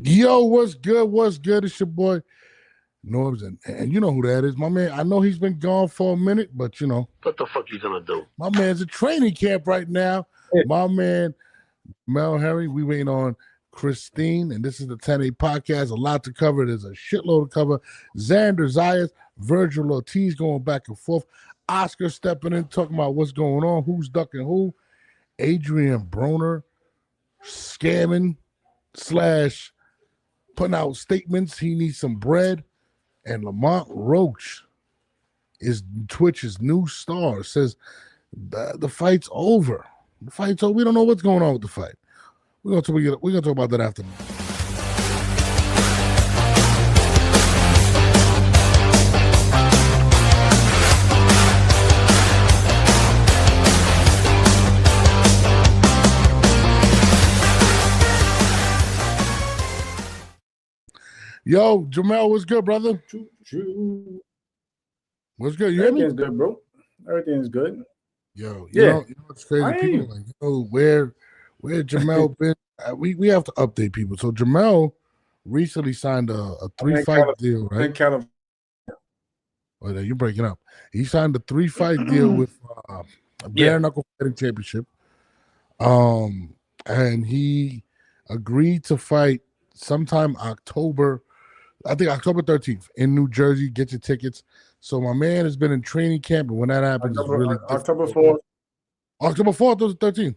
Yo, what's good? What's good? It's your boy Norbs, and you know who that is, my man. I know he's been gone for a minute, but What the fuck you gonna do? my man's at training camp right now. My man Mel Harry, we waiting on Christine, and this is the 10A podcast. A lot to cover. There's a shitload to cover. Xander Zayas, Virgil Ortiz going back and forth. Oscar stepping in, talking about what's going on, who's ducking who. Adrien Broner scamming slash putting out statements. He needs some bread. And Lamont Roach is Twitch's new star. Says the fight's over. The fight's over. We don't know what's going on with the fight. We're gonna talk about that after. Yo, Jamel, what's good, brother? What's good? You Everything's good, bro. Everything's good. Yo, you know what's crazy? People are like, yo, where Jamel been? We have to update people. So Jamel recently signed a 3-fight deal, right? In California. Oh, you're breaking up. He signed a 3-fight deal with a bare knuckle fighting championship. And he agreed to fight sometime October 13th in New Jersey. Get your tickets. So my man has been in training camp, and when that happens, it's really October 4th. October 4th or the 13th?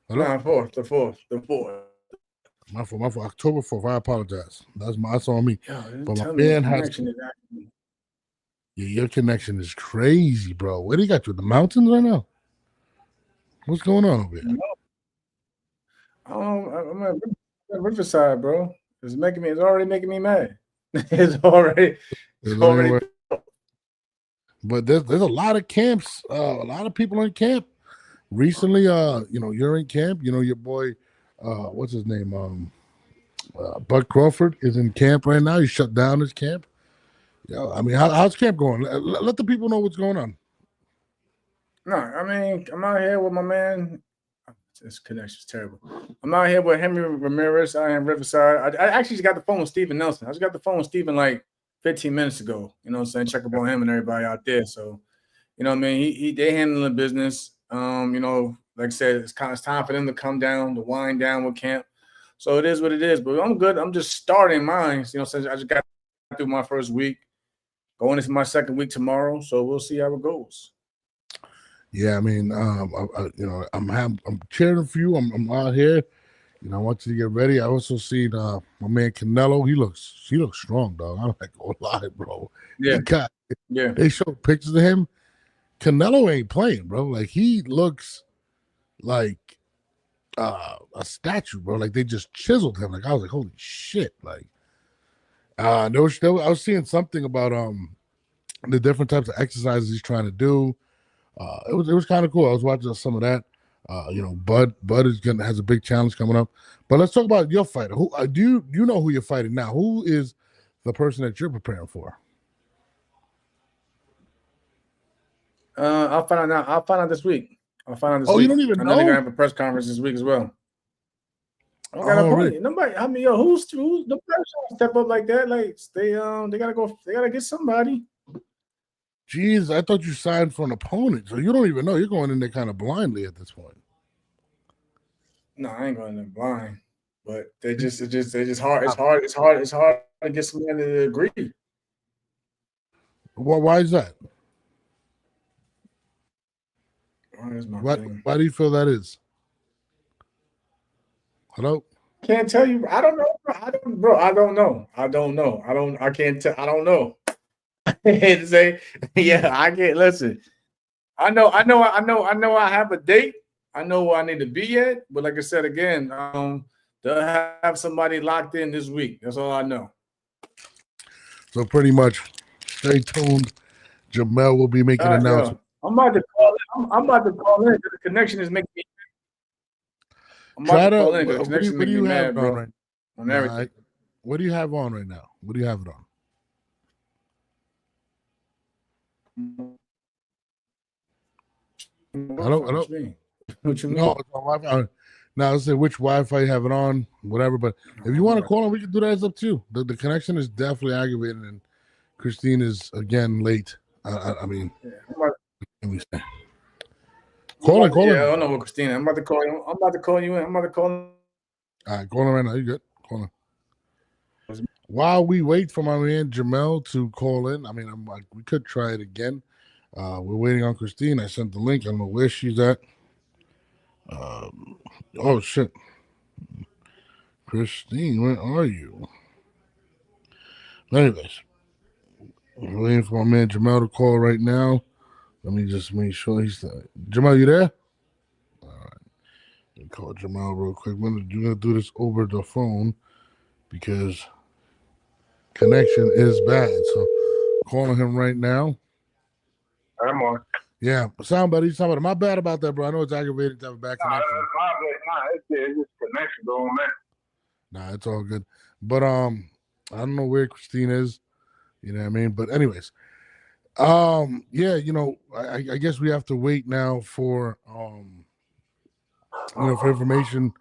Hello? No, the 4th. My fault. October 4th. I apologize. That's on me. Yo, but my man has. Yeah, your connection is crazy, bro. Where do you got you? The mountains right now? What's going on over here? I'm at Riverside, bro. It's already making me mad. It's already. But there's a lot of camps, a lot of people in camp. Recently, you're in camp. You know, your boy, what's his name? Bud Crawford is in camp right now. He shut down his camp. Yeah, I mean, how's camp going? Let the people know what's going on. No, I mean, I'm out here with my man. This connection's terrible. I'm out here with Henry Ramirez. I am Riverside. I actually just got the phone with Steven Nelson. I just got the phone with Steven like 15 minutes ago. You know what I'm saying? Check up on him and everybody out there. So, you know what I mean? They handling business. Like I said, it's time for them to come down, to wind down with camp. So it is what it is. But I'm good. I'm just starting mine. You know, since I just got through my first week, going into my second week tomorrow. So we'll see how it goes. Yeah, I mean, I'm cheering for you. I'm out here. You know, I want you to get ready. I also seen my man Canelo. He looks strong, dog. I'm not gonna lie, bro. Yeah. They showed pictures of him. Canelo ain't playing, bro. Like, he looks like a statue, bro. Like, they just chiseled him. Like, I was like, holy shit. Like, I was seeing something about the different types of exercises he's trying to do. It was kind of cool. I was watching some of that. Bud has a big challenge coming up. But let's talk about your fighter. Who do you know who you're fighting now? Who is the person that you're preparing for? I'll find out now. I'll find out this week. You don't even know? They're gonna have a press conference this week as well. I got a point. Nobody. I mean, who's the person step up like that? Like they gotta go. They gotta get somebody. Jeez, I thought you signed for an opponent, so you don't even know. You're going in there kind of blindly at this point. No, I ain't going in there blind, but they just hard. It's hard to get somebody to agree. Well, why is that? Why do you feel that is? Hello? Can't tell you. I don't know. I don't know. I can't tell. I don't know. Say, yeah, I can't listen. I know I have a date. I know where I need to be at, but like I said again, they'll have somebody locked in this week. That's all I know. So pretty much stay tuned. Jamel will be making an announcement. I'm about to call in because the connection is making me mad. What do you have on right now? On everything. What do you have on right now? What do you have it on? Hello. What you mean? No, Now, let's say which Wi-Fi you have it on, whatever. But if you want to call him, we can do that. It's up to you. The connection is definitely aggravating, and Christine is again late. I mean, let me say. Call him. Yeah, I don't know what Christina. I'm about to call you. I'm about to call you in. I'm about to call him. All right, call him right now. You good? Call him. While we wait for my man Jamel to call in, I mean, we could try it again. We're waiting on Christine. I sent the link. I don't know where she's at. Oh shit, Christine, where are you? Anyways, we're waiting for my man Jamel to call right now. Let me just make sure he's there. Jamel, you there? All right, let me call Jamel real quick. We're gonna do this over the phone because connection is bad. So calling him right now. I'm on. Yeah, sound better. My bad about that, bro. I know it's aggravating to have a bad connection. It's just connection going, man. Nah, it's all good. But I don't know where Christine is. You know what I mean? But anyways, yeah, you know, I guess we have to wait now for for information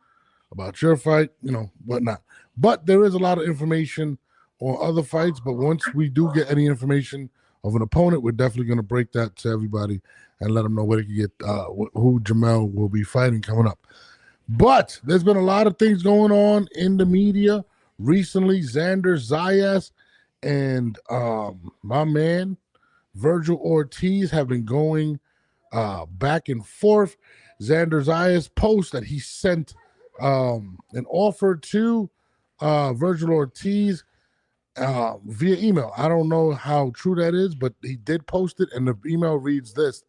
about your fight, you know, whatnot. But there is a lot of information on other fights. But once we do get any information of an opponent, we're definitely going to break that to everybody and let them know where they can get who Jamel will be fighting coming up. But there's been a lot of things going on in the media recently. Xander Zayas and my man VERGIL ORTIZ have been going back and forth. Xander Zayas posts that he sent an offer to VERGIL ORTIZ via email. I don't know how true that is, but he did post it, and the email reads this.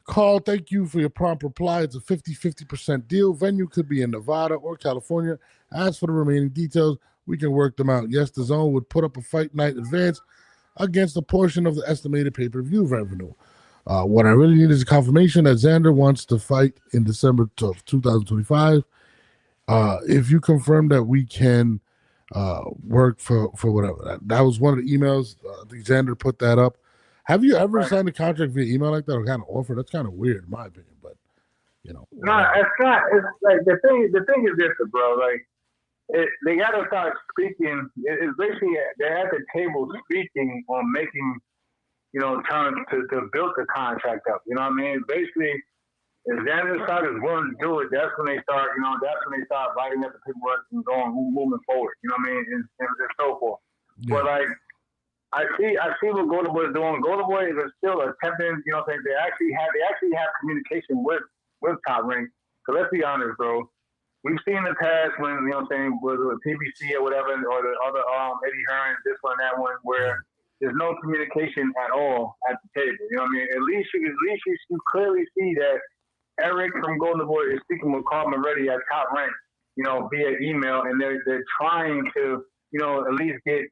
Carl, thank you for your prompt reply. It's a 50% deal. Venue could be in Nevada or California. As for the remaining details, we can work them out. Yes, the zone would put up a fight night advance against a portion of the estimated pay-per-view revenue. What I really need is a confirmation that Xander wants to fight in December of 2025. If you confirm that we can work for whatever. That was one of the emails. I think Xander put that up. Have you ever signed a contract via email like that or kind of offer? That's kind of weird in my opinion, but you know. No, it's not. It's like the thing is this, bro. Like they gotta start speaking. It's basically they're at the table speaking on making, you know, terms to build the contract up. You know what I mean? Basically, if Xander is willing to do it, that's when they start. You know, that's when they start writing up the paperwork and moving forward. You know what I mean? And so forth. Yeah. But like. I see what Golden Boy is doing. Golden Boy is still attempting, you know what I'm saying? They actually have communication with Top Rank. So let's be honest, bro. We've seen in the past when, you know what I'm saying, with PBC or whatever, or the other Eddie Hearn, this one, that one, where there's no communication at all at the table. You know what I mean? At least you clearly see that Eric from Golden Boy is speaking with Carl Moretti at Top Rank, you know, via email, and they're trying to, you know, at least get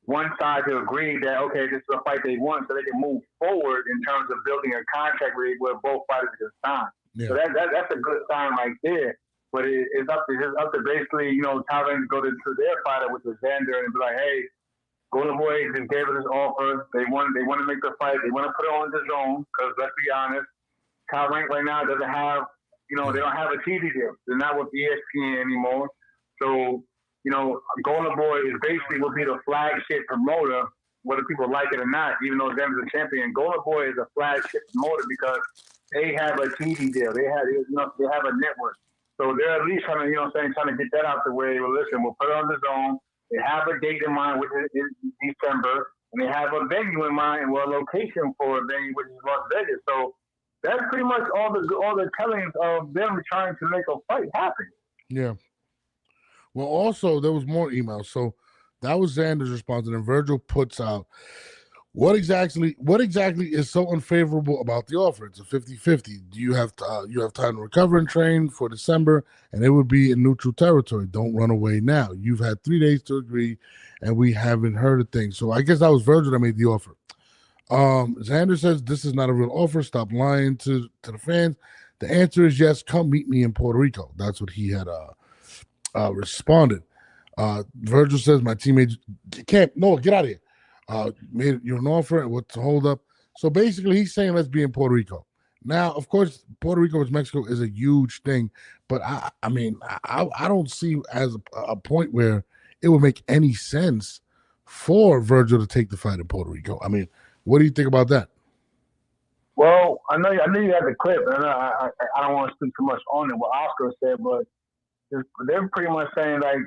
one side to agree that, okay, this is a fight they want, so they can move forward in terms of building a contract where both fighters can sign. Yeah. So that's a good sign right there. But it's up to basically, you know, Tyron to go to their fighter, which was Xander, and be like, hey, Golden Boy just gave us this offer. They want to make the fight. They want to put it on the zone because let's be honest, Tyron right now doesn't have, you know, they don't have a TV deal. They're not with ESPN anymore. So, you know, Golden Boy is basically will be the flagship promoter, whether people like it or not, even though Xander's a champion. Golden Boy is a flagship promoter because they have a TV deal. They have a network. So they're at least trying to get that out the way. Well, listen, we'll put it on the zone. They have a date in mind, which is December, and they have a venue in mind, well, a location for a venue, which is Las Vegas. So that's pretty much all the tellings of them trying to make a fight happen. Yeah. Well, also, there was more emails. So that was Xander's response. And then VERGIL puts out, what exactly is so unfavorable about the offer? It's a 50-50. Do you have time to recover and train for December? And it would be in neutral territory. Don't run away now. You've had 3 days to agree, and we haven't heard a thing. So I guess that was VERGIL that made the offer. Xander says, this is not a real offer. Stop lying to the fans. The answer is yes. Come meet me in Puerto Rico. That's what he had responded. VERGIL says, my teammates get out of here. Made you an offer and what's the hold up? So basically he's saying let's be in Puerto Rico. Now, of course, Puerto Rico versus Mexico is a huge thing, but I mean, I don't see as a point where it would make any sense for Virgil to take the fight in Puerto Rico. I mean, what do you think about that? Well, I know you had the clip, and I don't want to speak too much on it, what Oscar said, but they're pretty much saying, like,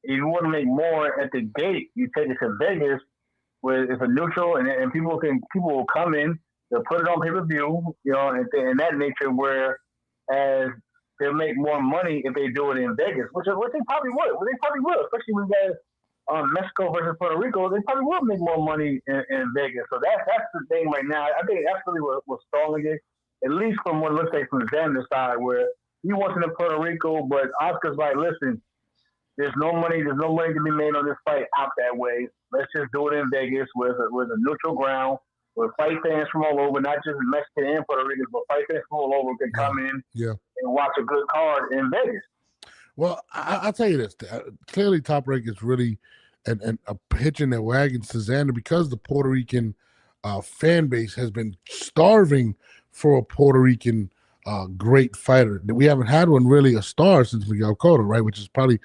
if you want to make more at the gate, you take it to Vegas, where it's a neutral, and people will come in, they'll put it on pay-per-view, you know, and that nature, whereas they'll make more money if they do it in Vegas, which they probably would. Well, they probably will, especially when you guys Mexico versus Puerto Rico, they probably will make more money in Vegas. So that's the thing right now. I think that's really what's stalling it, at least from what it looks like from Xander's side, where he wants it in Puerto Rico, but Oscar's like, listen, there's no money to be made on this fight out that way. Let's just do it in Vegas with a neutral ground, with fight fans from all over, not just Mexican and Puerto Ricans, but fight fans from all over can come in and watch a good card in Vegas. Well, I'll tell you this. Clearly, Top Rank is really and hitching their wagons to Xander because the Puerto Rican fan base has been starving for a Puerto Rican great fighter. We haven't had one really a star since Miguel Cotto, right, which is probably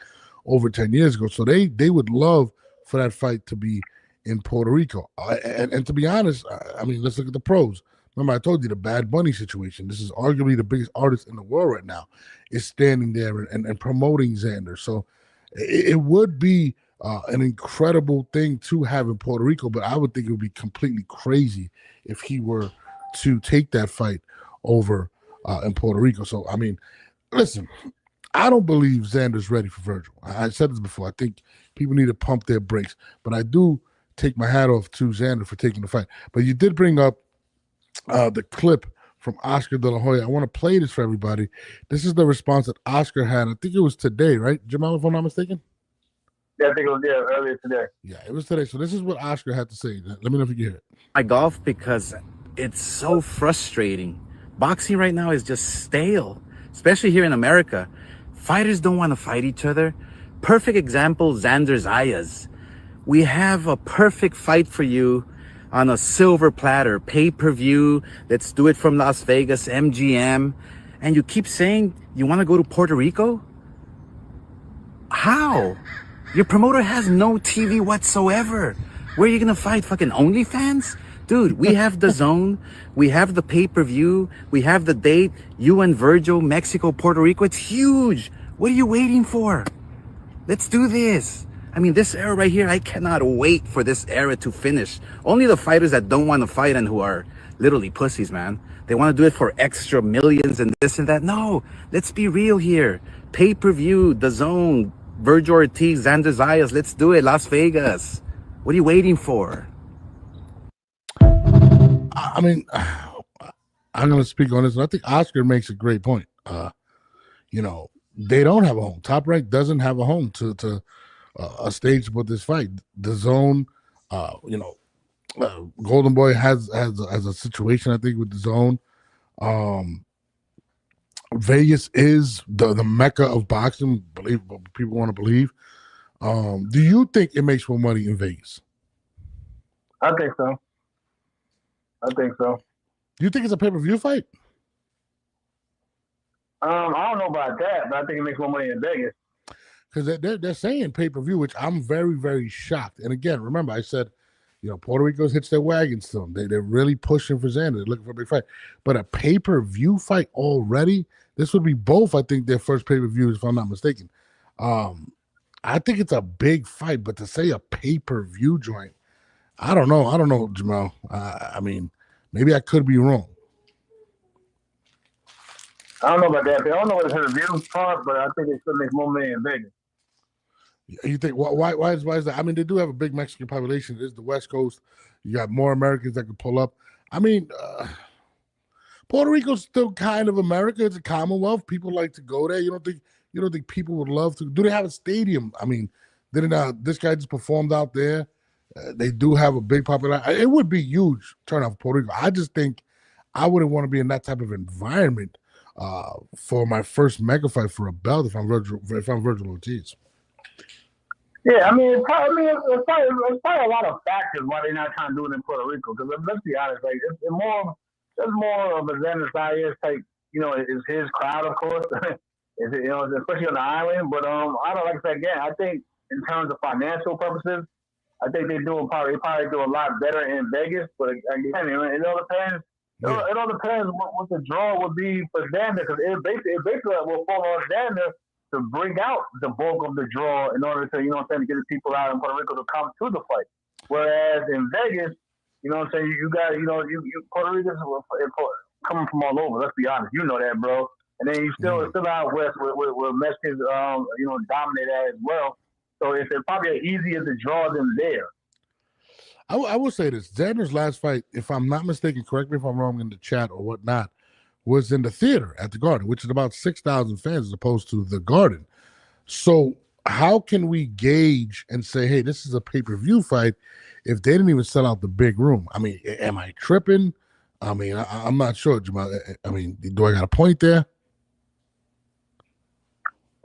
over 10 years ago. So they would love for that fight to be in Puerto Rico. And to be honest, I mean, let's look at the pros. Remember, I told you the Bad Bunny situation. This is arguably the biggest artist in the world right now is standing there and promoting Xander. So it would be an incredible thing to have in Puerto Rico, but I would think it would be completely crazy if he were to take that fight over in Puerto Rico. So, I mean, listen, I don't believe Xander's ready for Virgil. I said this before. I think people need to pump their brakes, but I do take my hat off to Xander for taking the fight. But you did bring up the clip from Oscar De La Hoya. I want to play this for everybody. This is the response that Oscar had. I think it was today, right, Jamal, if I'm not mistaken? Yeah, I think it was earlier today. Yeah, it was today. So this is what Oscar had to say. Let me know if you can hear it. I golf because it's so frustrating. Boxing right now is just stale, especially here in America. Fighters don't want to fight each other. Perfect example, Xander Zayas. We have a perfect fight for you on a silver platter, pay-per-view. Let's do it from Las Vegas, MGM. And you keep saying you want to go to Puerto Rico? How? Your promoter has no TV whatsoever. Where are you going to fight? Fucking OnlyFans? Dude, we have the zone. We have the pay-per-view. We have the date. You and Virgil, Mexico, Puerto Rico. It's huge. What are you waiting for? Let's do this. I mean, this era right here, I cannot wait for this era to finish. Only the fighters that don't want to fight and who are literally pussies, man. They want to do it for extra millions and this and that. No, let's be real here. Pay-per-view, the zone, Virgil Ortiz, Xander Zayas. Let's do it. Las Vegas. What are you waiting for? I mean, I'm going to speak on this. I think Oscar makes a great point. You know, they don't have a home. Top Rank doesn't have a home to a stage to put this fight. The zone, you know, Golden Boy has a situation, I think, with the zone. Vegas is the mecca of boxing, believe what people want to believe. Do you think it makes more money in Vegas? I think so. Do you think it's a pay-per-view fight? I don't know about that, but I think it makes more money in Vegas. Because they're saying pay-per-view, which I'm very, very shocked. And again, remember, I said, you know, Puerto Rico's hits their wagons to them. They're really pushing for Xander. They're looking for a big fight. But a pay-per-view fight already, this would be both, I think, their first pay-per-views, if I'm not mistaken. I think it's a big fight, but to say a pay-per-view joint, I don't know, Jamal. I mean, maybe I could be wrong. I don't know about that. I don't know what the pay-per-view part, but I think it should make more money in Vegas. You think why is that? I mean, they do have a big Mexican population. It's the West Coast. You got more Americans that can pull up. I mean, Puerto Rico's still kind of America. It's a Commonwealth. People like to go there. You don't think people would love to? Do they have a stadium? I mean, didn't this guy just performed out there? They do have a big population. It would be huge turnout for Puerto Rico. I just think I wouldn't want to be in that type of environment for my first mega fight for a belt if I'm Virgil Ortiz. Yeah, I mean, it's probably a lot of factors why they're not trying to do it in Puerto Rico. Because let's be honest, like it's more That's more of a Xander Zayas type. Is his crowd, of course. Is it, especially on the island. But I don't like I said again. I think in terms of financial purposes, I think they probably do a lot better in Vegas. But again, it all depends. Yeah. It all depends what the draw would be for Xander, because it basically will fall on Xander to bring out the bulk of the draw in order to, to get the people out in Puerto Rico to come to the fight. Whereas in Vegas, you got, Puerto Ricans coming from all over. Let's be honest, that, bro. And then you still out west where Mexicans, dominate as well. So it's probably easier to draw them there. I will say this: Xander's last fight, if I'm not mistaken, correct me if I'm wrong in the chat or whatnot, was in the theater at the Garden, which is about 6,000 fans as opposed to the Garden. So how can we gauge and say, hey, this is a pay-per-view fight if they didn't even sell out the big room? I mean, am I tripping? I mean, I'm not sure, Jamal. I mean, do I got a point there?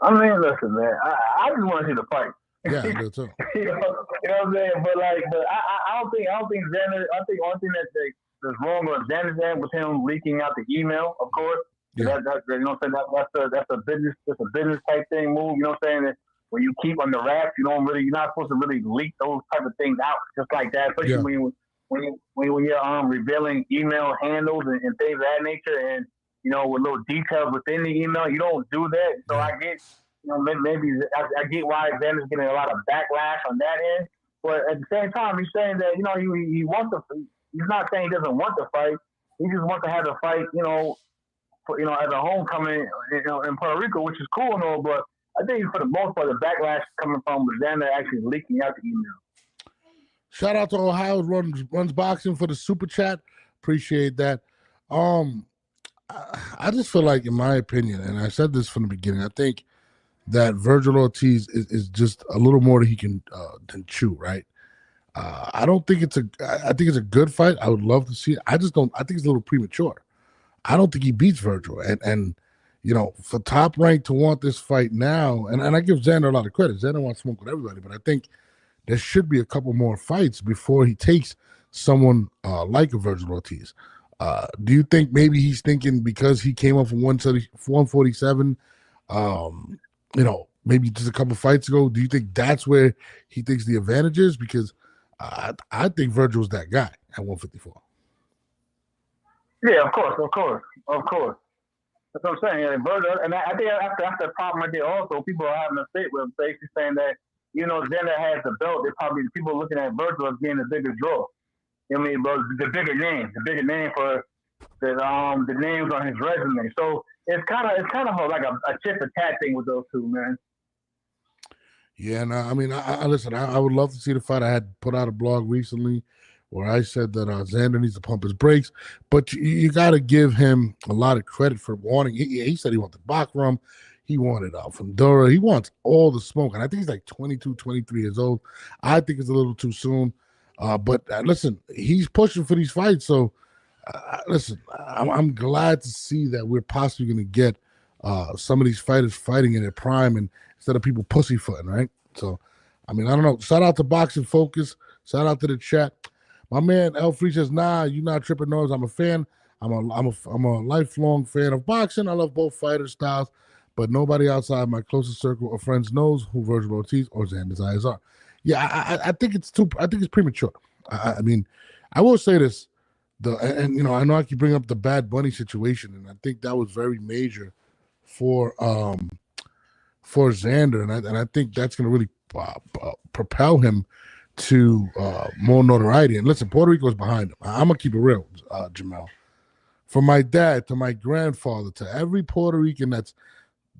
I mean, listen, man. I just want to see the fight. Yeah, I do too. You know what I'm saying? But I don't think Xander. I think the only thing that's wrong with Xander's end was him leaking out the email. Of course, Yeah. that's a business type thing move. You know what I'm saying? That when you keep on the wraps, you're not supposed to really leak those type of things out just like that. Especially when you're revealing email handles and things of that nature, and with little details within the email, you don't do that. So I get. Maybe I get why Xander's getting a lot of backlash on that end, but at the same time, he's saying that he wants to. He's not saying he doesn't want to fight. He just wants to have the fight, as a homecoming, in Puerto Rico, which is cool and all. But I think for the most part, the backlash coming from Xander actually leaking out the email. Shout out to Ohio runs boxing for the super chat. Appreciate that. I just feel like, in my opinion, and I said this from the beginning, I think that Vergil Ortiz is just a little more that he can than chew, right? I don't think I think it's a good fight. I would love to see it. I just don't. I think it's a little premature. I don't think he beats Vergil, and for Top Rank to want this fight now, and I give Xander a lot of credit. Xander wants to smoke with everybody, but I think there should be a couple more fights before he takes someone like a Vergil Ortiz. Do you think maybe he's thinking because he came up from 147? Maybe just a couple fights ago, do you think that's where he thinks the advantage is? Because I think Vergil's that guy at 154. Yeah, of course. That's what I'm saying. Vergil, and I think that's the problem right there. Also, people are having a fit with him, basically saying that Xander has the belt. They're probably people looking at Vergil as getting a bigger draw. Bro, the bigger name for the names on his resume. So it's kind of like a tit for tat thing with those two, man. Yeah, no, I mean, I listen. I would love to see the fight. I had put out a blog recently where I said that Xander needs to pump his brakes, but you got to give him a lot of credit for wanting. He said he wanted Bakram, he wanted Fundora, he wants all the smoke, and I think he's like 22, 23 years old. I think it's a little too soon, but listen, he's pushing for these fights. So listen, I'm glad to see that we're possibly going to get some of these fighters fighting in their prime, and instead of people pussyfooting, right? So, I mean, I don't know. Shout out to Boxing Focus. Shout out to the chat. My man Elfree says, "Nah, you not tripping, Noise. I'm a fan. I'm a lifelong fan of boxing. I love both fighter styles, but nobody outside my closest circle of friends knows who Vergil Ortiz or Xander Zayas are." Yeah, I think it's premature. I mean, I will say this. I know I keep bringing up the Bad Bunny situation, and I think that was very major for Xander, and I think that's going to really propel him to more notoriety. And listen, Puerto Rico's behind him. I'm gonna keep it real, Jamel. From my dad to my grandfather to every Puerto Rican that's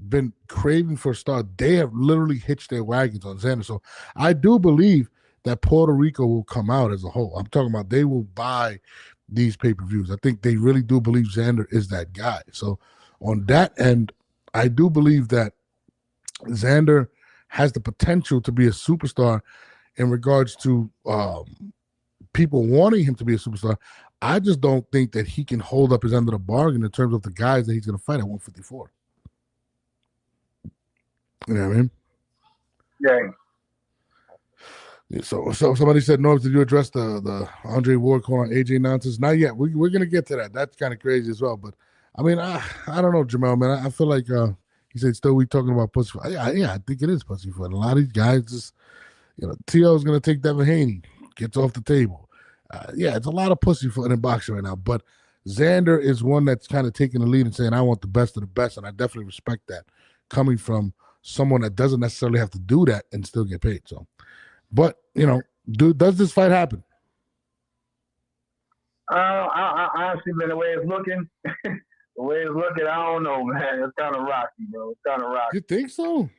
been craving for a star, they have literally hitched their wagons on Xander. So I do believe that Puerto Rico will come out as a whole. I'm talking about they will buy these pay-per-views. I think they really do believe Xander is that guy. So on that end, I do believe that Xander has the potential to be a superstar in regards to people wanting him to be a superstar. I just don't think that he can hold up his end of the bargain in terms of the guys that he's going to fight at 154. You know what I mean? Yeah. So somebody said, Norm, did you address the Andre Ward call on AJ nonsense? Not yet. We're gonna get to that. That's kind of crazy as well. But I mean, I don't know, Jamel, man. I feel like he said still we talking about pussyfoot. Yeah, I think it is pussyfoot. A lot of these guys just, T.O. is gonna take Devin Haney, gets off the table. Yeah, it's a lot of pussyfoot in boxing right now. But Xander is one that's kind of taking the lead and saying, I want the best of the best, and I definitely respect that coming from someone that doesn't necessarily have to do that and still get paid. So. But, does this fight happen? I honestly, man, the way it's looking, I don't know, man. It's kind of rocky, bro. It's kind of rocky. You think so?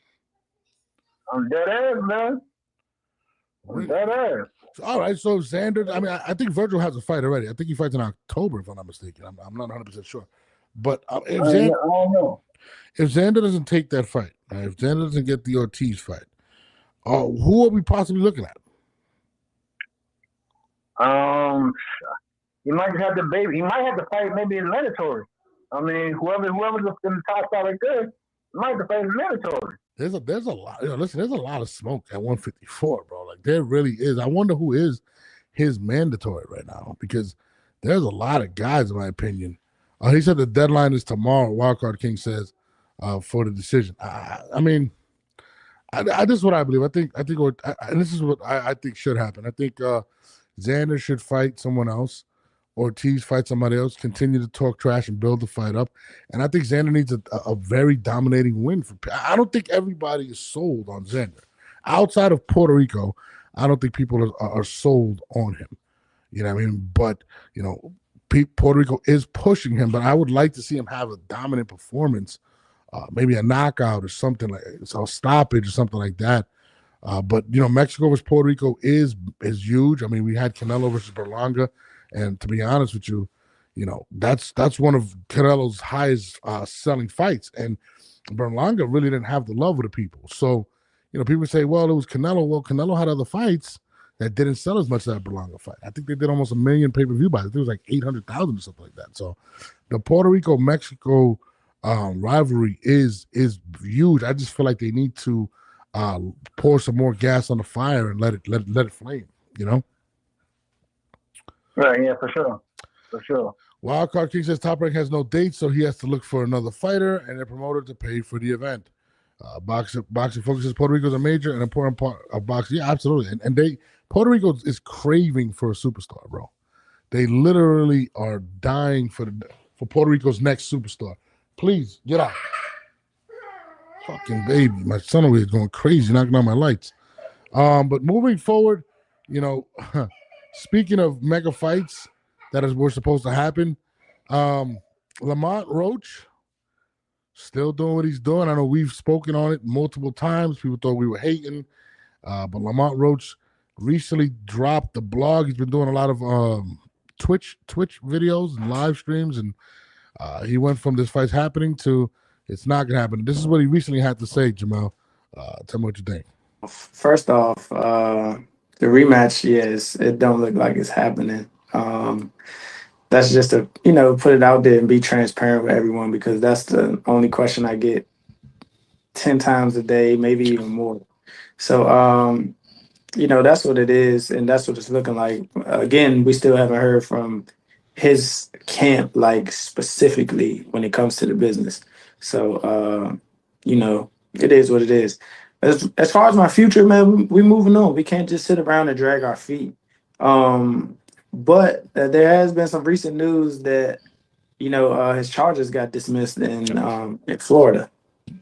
I'm dead ass, man. I'm dead ass. All right, so Xander, I mean, I think Virgil has a fight already. I think he fights in October, if I'm not mistaken. I'm not 100% sure. But if Xander, I don't know. If Xander doesn't take that fight, if Xander doesn't get the Ortiz fight, who are we possibly looking at? He might have to fight maybe in mandatory. I mean, whoever's in the top side of good, he might have to fight in mandatory. There's a lot. Listen, there's a lot of smoke at 154, bro. Like there really is. I wonder who is his mandatory right now because there's a lot of guys, in my opinion. He said the deadline is tomorrow. Wildcard King says for the decision. I mean. This is what I believe. I think, and this is what I think should happen. I think Xander should fight someone else, Ortiz fight somebody else, continue to talk trash and build the fight up. And I think Xander needs a very dominating win. I don't think everybody is sold on Xander. Outside of Puerto Rico, I don't think people are sold on him. You know what I mean? But, Puerto Rico is pushing him, but I would like to see him have a dominant performance. Maybe a knockout or something like a stoppage or something like that. But Mexico versus Puerto Rico is huge. I mean, we had Canelo versus Berlanga, and to be honest with you, that's one of Canelo's highest selling fights. And Berlanga really didn't have the love of the people. So, people say, well, it was Canelo. Well, Canelo had other fights that didn't sell as much as that Berlanga fight. I think they did almost 1 million pay-per-view buys. I think it was like 800,000 or something like that. So, the Puerto Rico Mexico rivalry is huge. I just feel like they need to pour some more gas on the fire and let it flame. Right? Yeah, for sure. Wildcard King says Top Rank has no date, so he has to look for another fighter and a promoter to pay for the event. Boxing focuses Puerto Rico is a major and important part of boxing. Yeah, absolutely. And Puerto Rico is craving for a superstar, bro. They literally are dying for Puerto Rico's next superstar. Please, get out. Fucking baby. My son over here is going crazy, knocking out my lights. But moving forward, speaking of mega fights that were supposed to happen, Lamont Roach still doing what he's doing. I know we've spoken on it multiple times. People thought we were hating. But Lamont Roach recently dropped the blog. He's been doing a lot of Twitch videos and live streams, and he went from this fight's happening to it's not going to happen. This is what he recently had to say, Jamal. Tell me what you think. First off, the rematch, yes, it don't look like it's happening. That's just to, put it out there and be transparent with everyone because that's the only question I get 10 times a day, maybe even more. So, that's what it is, and that's what it's looking like. Again, we still haven't heard from his camp, like specifically when it comes to the business. So, it is what it is. As far as my future, man, we moving on. We can't just sit around and drag our feet. But there has been some recent news that, his charges got dismissed in Florida.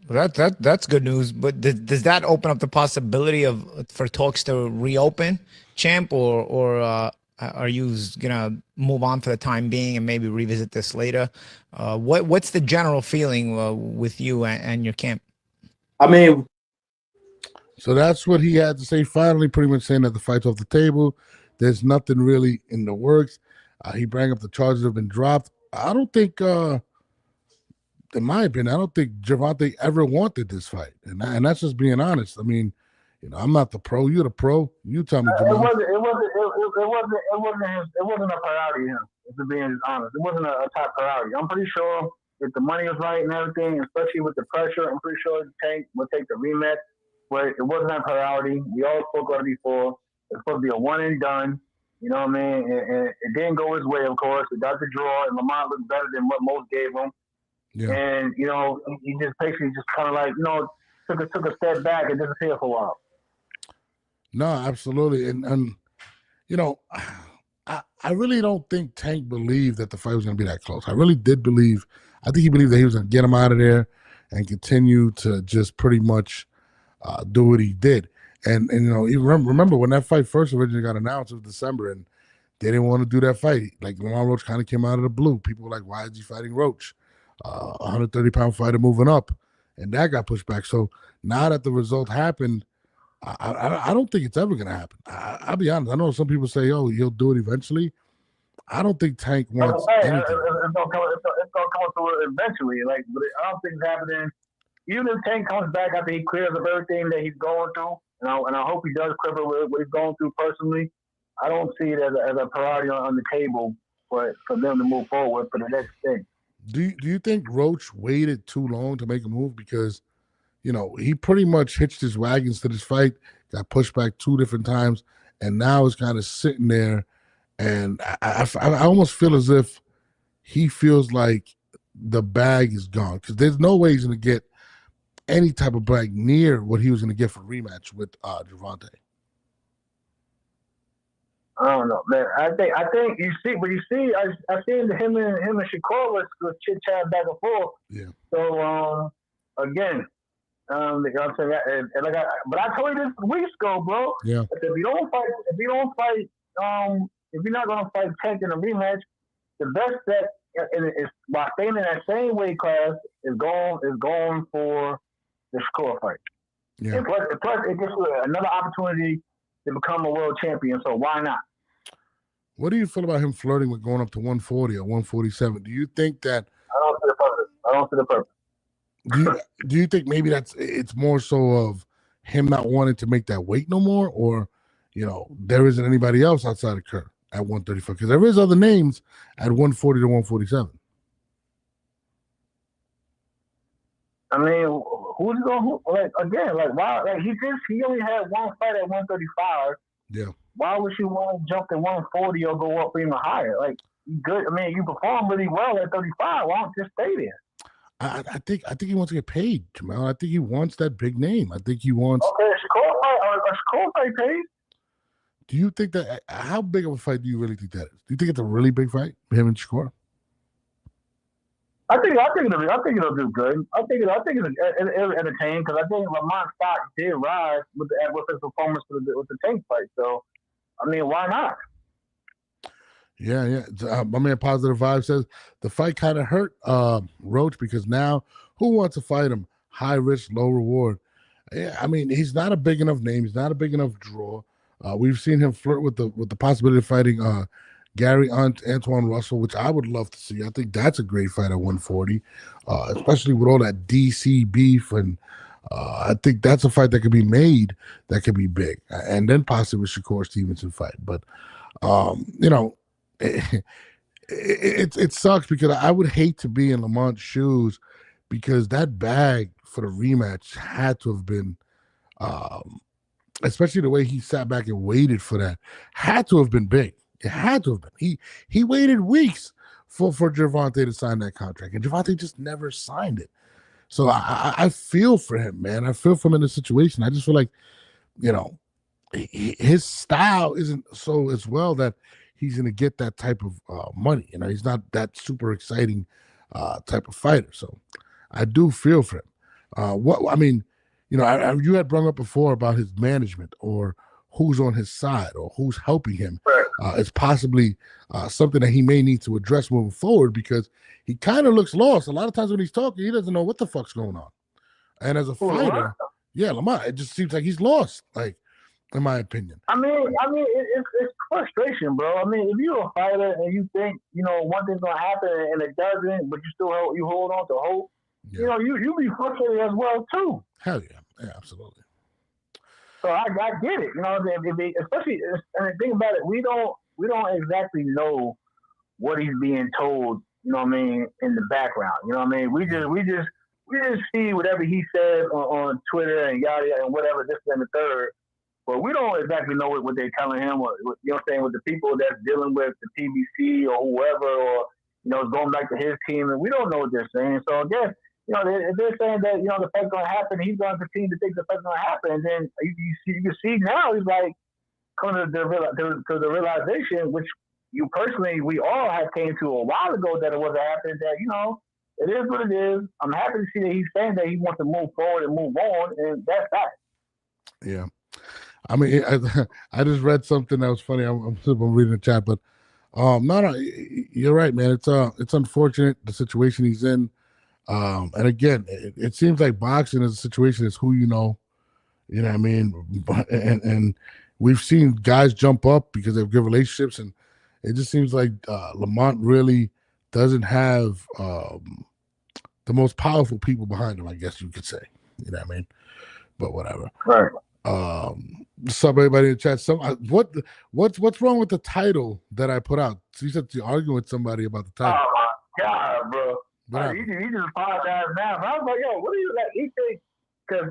That's good news. But does that open up the possibility for talks to reopen, champ, or are you gonna move on for the time being and maybe revisit this later? What's the general feeling with you and your camp? I mean, so that's what he had to say. Finally, pretty much saying that the fight's off the table. There's nothing really in the works. He brought up the charges have been dropped. I don't think, in my opinion, I don't think Gervonta ever wanted this fight, and that's just being honest. I mean, I'm not the pro. You're the pro. You tell me, Jamal. It wasn't a priority to him. To be honest, it wasn't a top priority. I'm pretty sure if the money was right and everything, especially with the pressure, I'm pretty sure Tank would take the rematch. But it wasn't a priority. We all spoke about it before. It's supposed to be a one and done. You know what I mean? And it didn't go his way, of course. It got the draw, and Lamont looked better than what most gave him. Yeah. And you know, he just basically just kind of like took a step back and disappeared for a while. No, absolutely, and you know, I really don't think Tank believed that the fight was going to be that close. I really did believe. I think he believed that he was going to get him out of there and continue to just pretty much do what he did. And you know, you remember when that fight first originally got announced, it was December, and they didn't want to do that fight. Like Lamont Roach kind of came out of the blue. People were like, "Why is he fighting Roach? 130-pound fighter moving up," and that got pushed back. So now that the result happened, I don't think it's ever going to happen. I'll be honest. I know some people say, "Oh, he'll do it eventually." I don't think Tank wants anything. It's gonna come through eventually. Like, but I don't think it's happening. Even if Tank comes back after he clears up everything that he's going through, and I hope he does clear up what he's going through personally, I don't see it as a priority on the table for them to move forward for the next thing. Do you think Roach waited too long to make a move? Because, you know, he pretty much hitched his wagons to this fight, got pushed back 2 different times, and now is kind of sitting there. And I almost feel as if he feels like the bag is gone, because there's no way he's going to get any type of bag near what he was going to get for rematch with Gervonta. I don't know, man. I think you see, I seen him and Shakur was chit chat back and forth. Yeah. So again, you know what I'm saying, but I told you this weeks ago, bro. Yeah. If you don't fight, if you're not gonna fight Tank in a rematch, the best bet is by staying in that same weight class is going for the Shakur fight. Yeah. And plus, it gives you another opportunity to become a world champion. So why not? What do you feel about him flirting with going up to 140 or 147? Do you think that? I don't see the purpose. Do you think maybe it's more so of him not wanting to make that weight no more, or, you know, there isn't anybody else outside of Kerr at 135? Because there is other names at 140 to 147. I mean, who's going like again? Like why? Like he only had one fight at 135. Yeah. Why would you want to jump to 140 or go up even higher? Like good. I mean, you perform really well at 35. Why don't you just stay there? I think he wants to get paid, Jamal. I think he wants that big name. I think he wants. Okay, Shakur fight paid. Do you think that? How big of a fight do you really think that is? Do you think it's a really big fight, him and Shakur? I think it'll do good. I think it'll entertain, because I think Lamont's stock did rise with his performance with the Tank fight. So, I mean, why not? Yeah. My man Positive Vibe says the fight kind of hurt Roach, because now who wants to fight him? High risk, low reward. Yeah, I mean, he's not a big enough name. He's not a big enough draw. We've seen him flirt with the possibility of fighting Gary Antoine Russell, which I would love to see. I think that's a great fight at 140, especially with all that DC beef. And I think that's a fight that could be made that could be big. And then possibly Shakur Stevenson fight. But, you know, it sucks, because I would hate to be in Lamont's shoes, because that bag for the rematch had to have been, especially the way he sat back and waited for that, had to have been big. It had to have been. He waited weeks for Gervonta to sign that contract, and Gervonta just never signed it. So I feel for him, man. I feel for him in the situation. I just feel like, you know, his style isn't so as well that he's going to get that type of money. You know, he's not that super exciting type of fighter. So I do feel for him. I mean, you know, you had brought up before about his management, or who's on his side, or who's helping him. It's possibly something that he may need to address moving forward, because he kind of looks lost. A lot of times when he's talking, he doesn't know what the fuck's going on. And as a fighter, Lamont, it just seems like he's lost, like, in my opinion. I mean, it's frustration, bro. I mean, if you're a fighter and you think, you know, one thing's gonna happen and it doesn't, but you hold on to hope, you know, you be frustrated as well too. Hell yeah, absolutely. So I get it, you know, especially, and the thing about it, we don't exactly know what he's being told, you know what I mean, in the background. You know what I mean? We just see whatever he says on Twitter and yada and whatever, this and the third. But we don't exactly know what they're telling him, or you know what I'm saying, with the people that's dealing with the PBC or whoever, or it's going back to his team, and we don't know what they're saying. So again, if they're saying that the fight's going to happen, he's going to continue to think the fight's going to happen, and then you can see now he's like coming to the realization, which you personally, we all have came to a while ago, that it wasn't happening. That it is what it is. I'm happy to see that he's saying that he wants to move forward and move on, and that's that. Yeah. I mean, I just read something that was funny. I'm reading the chat, but no, you're right, man. It's unfortunate the situation he's in. And again, it seems like boxing is a situation is who you know what I mean? And we've seen guys jump up because they have good relationships, and it just seems like Lamont really doesn't have the most powerful people behind him, I guess you could say. You know what I mean? But whatever. Right. What's up, everybody in the chat? What's wrong with the title that I put out? So you said you're arguing with somebody about the title. Oh my God, bro! He just apologized now. But I was like, yo, what do you like? He think because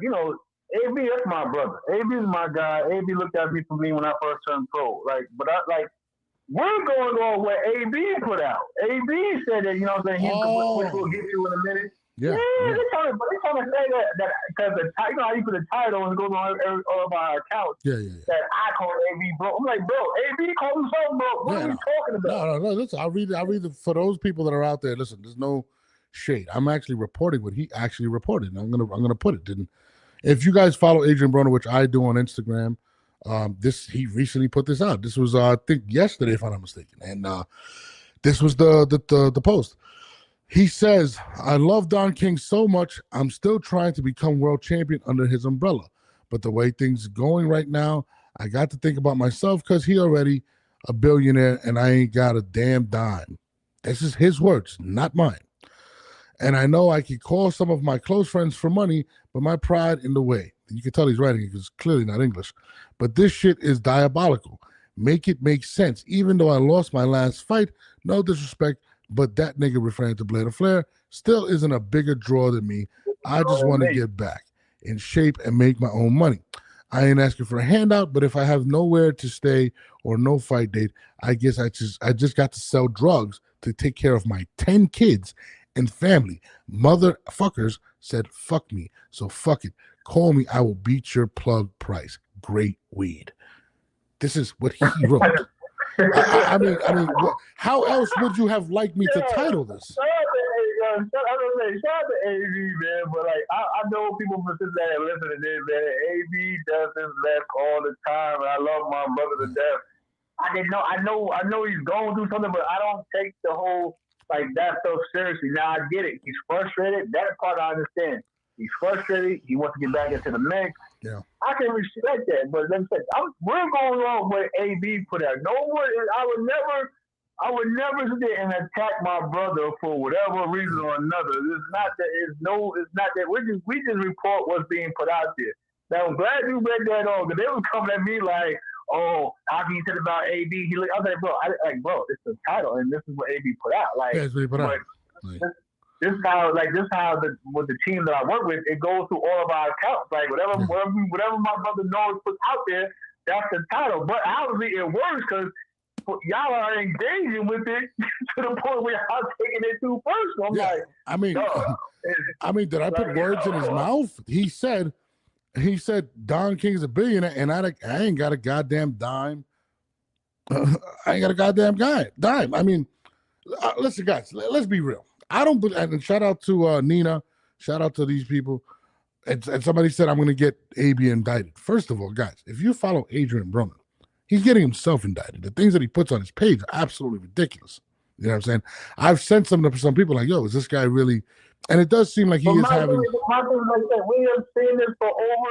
AB, that's my brother. AB is my guy. AB looked at me for me when I first turned pro. We're going on what AB put out. AB said that, which we'll get to in a minute. Yeah. They're trying to say that because how you put a title and it goes on all of our accounts. Yeah. That I call AB bro. I'm like, bro, AB called himself bro. What are you talking about? No. Listen, I'll read it for those people that are out there. Listen, there's no shade. I'm actually reporting what he actually reported. And I'm gonna put it. And if you guys follow Adrien Broner, which I do on Instagram, he recently put this out. This was I think yesterday, if I'm not mistaken. And this was the post. He says, I love Don King so much, I'm still trying to become world champion under his umbrella. But the way things are going right now, I got to think about myself because he already a billionaire and I ain't got a damn dime. This is his words, not mine. And I know I could call some of my close friends for money, but my pride in the way. You can tell he's writing it because it's clearly not English. But this shit is diabolical. Make it make sense. Even though I lost my last fight, no disrespect, but that nigga referring to Blair Flair still isn't a bigger draw than me. I just want to get back in shape and make my own money. I ain't asking for a handout, but if I have nowhere to stay or no fight date, I guess I just got to sell drugs to take care of my 10 kids and family. Motherfuckers said fuck me, so fuck it. Call me, I will beat your plug price. Great weed. This is what he wrote. I mean, how else would you have liked me to title this? Shout out to AB, man. But I know people from Cincinnati listen to this, man. AB does his best all the time, and I love my brother to death. I know he's going through something, but I don't take the whole that stuff seriously. Now I get it. He's frustrated. That part I understand. He's frustrated. He wants to get back into the mix. Yeah, I can respect that, but let me say, we're going on what AB put out. No one, I would never sit there and attack my brother for whatever reason or another. It's not that. We just report what's being put out there. Now I'm glad you read that on, because they were coming at me like, oh, how can you say about AB? I was like, bro, it's the title, and this is what AB put out. That's what he put out. This is how with the team that I work with, it goes through all of our accounts. Whatever my brother knows puts out there, that's the title. But obviously it works because y'all are engaging with it to the point where y'all taking it too personal. I mean, did I put words in his mouth? He said Don King is a billionaire, and I ain't got a goddamn dime. I ain't got a goddamn dime. I mean, listen, guys, let's be real. I don't believe, and shout out to Nina, shout out to these people. And somebody said I'm going to get AB indicted. First of all, guys, if you follow Adrien Broner, he's getting himself indicted. The things that he puts on his page are absolutely ridiculous. You know what I'm saying? I've sent some to some people like, yo, is this guy really? And it does seem like he is having. My thing is like that. We have seen this for over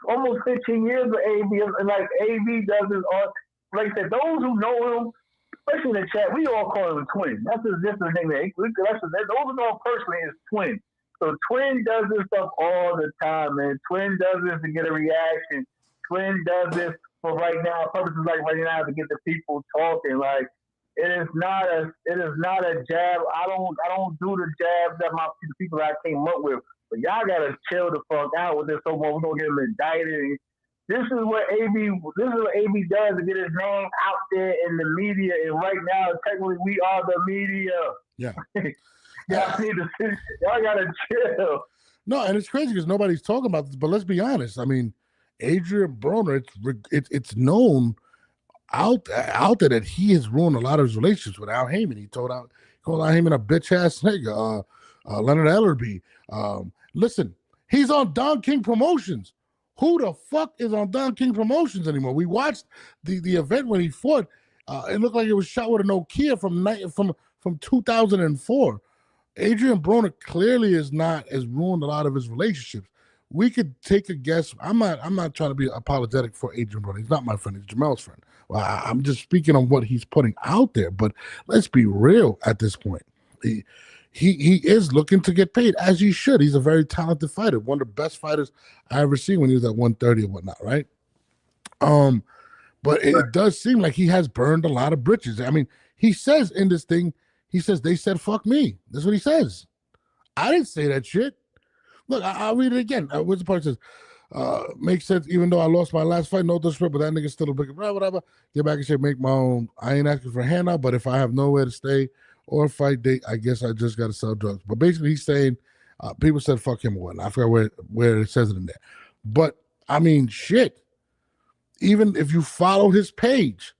almost 15 years with AB. And AB does his art. Like I said, those who know him, especially in the chat, we all call him Twin. That's just the thing. Those who know him personally is Twin. So Twin does this stuff all the time, man. Twin does this to get a reaction. Twin does this for right now, purposes right now to get the people talking. It is not a jab. I don't do the jabs that the people I came up with. But y'all gotta chill the fuck out with this. So we're gonna get him indicted. This is what AB does to get his name out there in the media. And right now, technically, we are the media. Yeah. Y'all gotta chill. No, and it's crazy because nobody's talking about this. But let's be honest. I mean, Adrien Broner, it's known out there that he has ruined a lot of his relationships with Al Heyman. He called Al Heyman a bitch ass nigga. Leonard Ellerby. Listen, he's on Don King Promotions. Who the fuck is on Don King Promotions anymore? We watched the event when he fought. It looked like it was shot with a Nokia from 2004. Adrien Broner clearly has ruined a lot of his relationships. We could take a guess. I'm not trying to be apologetic for Adrien Broner. He's not my friend. He's Jamel's friend. Well, I'm just speaking on what he's putting out there. But let's be real at this point. He is looking to get paid, as he should. He's a very talented fighter, one of the best fighters I ever seen when he was at 130 or whatnot, right? But it does seem like he has burned a lot of bridges. I mean, he says in this thing, he says, they said, fuck me. That's what he says. I didn't say that shit. Look, I'll read it again. What's the part that says, makes sense, even though I lost my last fight, no disrespect, but that nigga's still a big, whatever. Get back and say, make my own. I ain't asking for a handout, but if I have nowhere to stay or fight date, I guess I just got to sell drugs. But basically, he's saying people said fuck him or whatnot. I forgot where it says it in there. But, I mean, shit. Even if you follow his page,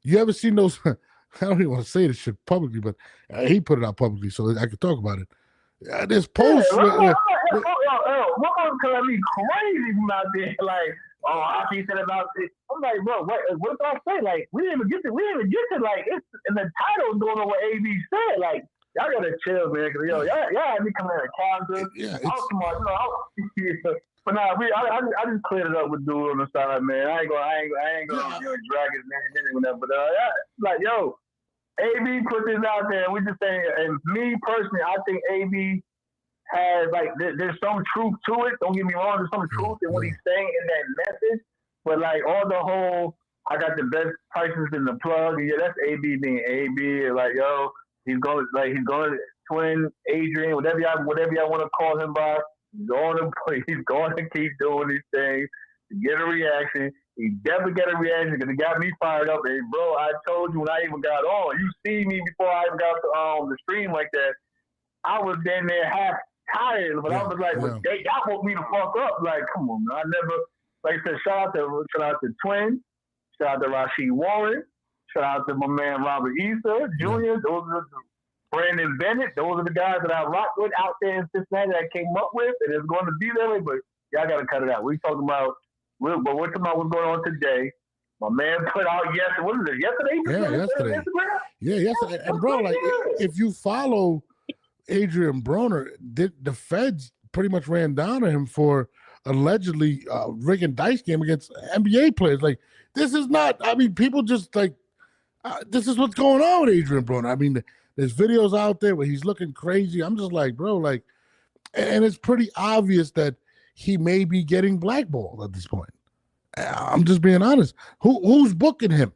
you ever seen those? I don't even want to say this shit publicly, but he put it out publicly so I could talk about it. This post. Motherfuckers telling me crazy from out there. Like, he said about this. I'm like, bro, what did I say? Like, we didn't even get to like, it's in the title going on what AB said. Like, y'all gotta chill, man. Cause y'all had me coming in a calendar. Yeah, but nah, I just cleared it up with dude on the side, man. I ain't gonna drag his name or whatever. But like, yo, AB put this out there. We just saying, and me personally, I think AB has like there's some truth to it. Don't get me wrong, there's some truth in what he's saying in that message. But like all the whole, I got the best prices in the plug. Yeah, that's AB being AB. Like, yo, he's going to twin Adrien, whatever y'all want to call him by. He's going to keep doing these things to get a reaction. He definitely got a reaction because it got me fired up. Hey, bro, I told you when I even got on. You see me before I even got the stream like that. I was down there half tired, but I was like, y'all woke me the fuck up. Like, come on, man. I never, like I said, shout out to Twin, shout out to Rashid Warren, shout out to my man Robert Issa Jr. Those are Brandon Bennett. Those are the guys that I rock with out there in Cincinnati that I came up with, and it's going to be that way. But y'all got to cut it out. We're talking about what's going on today. My man put out yesterday. Yeah, yesterday. Yeah, yesterday. And bro, like if you follow Adrien Broner, the feds pretty much ran down on him for allegedly rigging dice game against NBA players. Like, this is not, I mean, people just like, this is what's going on with Adrien Broner. I mean, there's videos out there where he's looking crazy. I'm just like, bro, like, and it's pretty obvious that he may be getting blackballed at this point. I'm just being honest. Who's booking him?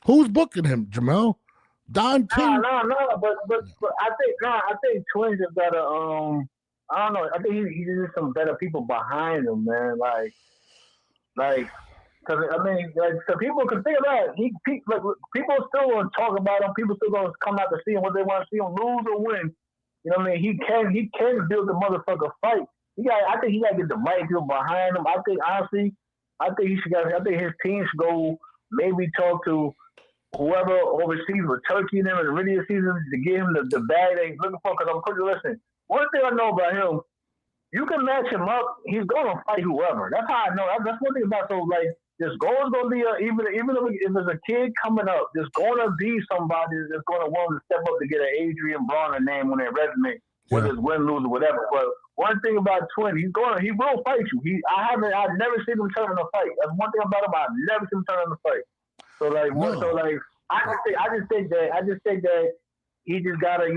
Who's booking him, Jamel? Don King? No. But I think Twins have got I don't know. I think he needs some better people behind him, man. Like, because I mean, like, so people can think about it. People still going to talk about him. People still going to come out to see him, whether they want to see him lose or win. You know what I mean? He can build the motherfucker fight. I think he got to get the right people behind him. I think honestly, I think his team should go maybe talk to whoever oversees with Turkey and them in the radio season to get him the bag that he's looking for. Because I'm pretty listen. One thing I know about him, you can match him up. He's going to fight whoever. That's how I know. That's one thing about so like this goal is going to be even if there's a kid coming up, there's going to be somebody that's going to want to step up to get an Adrien Broner name on their resume, whether it's win, lose, or whatever. But one thing about Twin, he will fight you. I've never seen him turn in a fight. That's one thing about him. I've never seen him turn in a fight. I just think that he just gotta,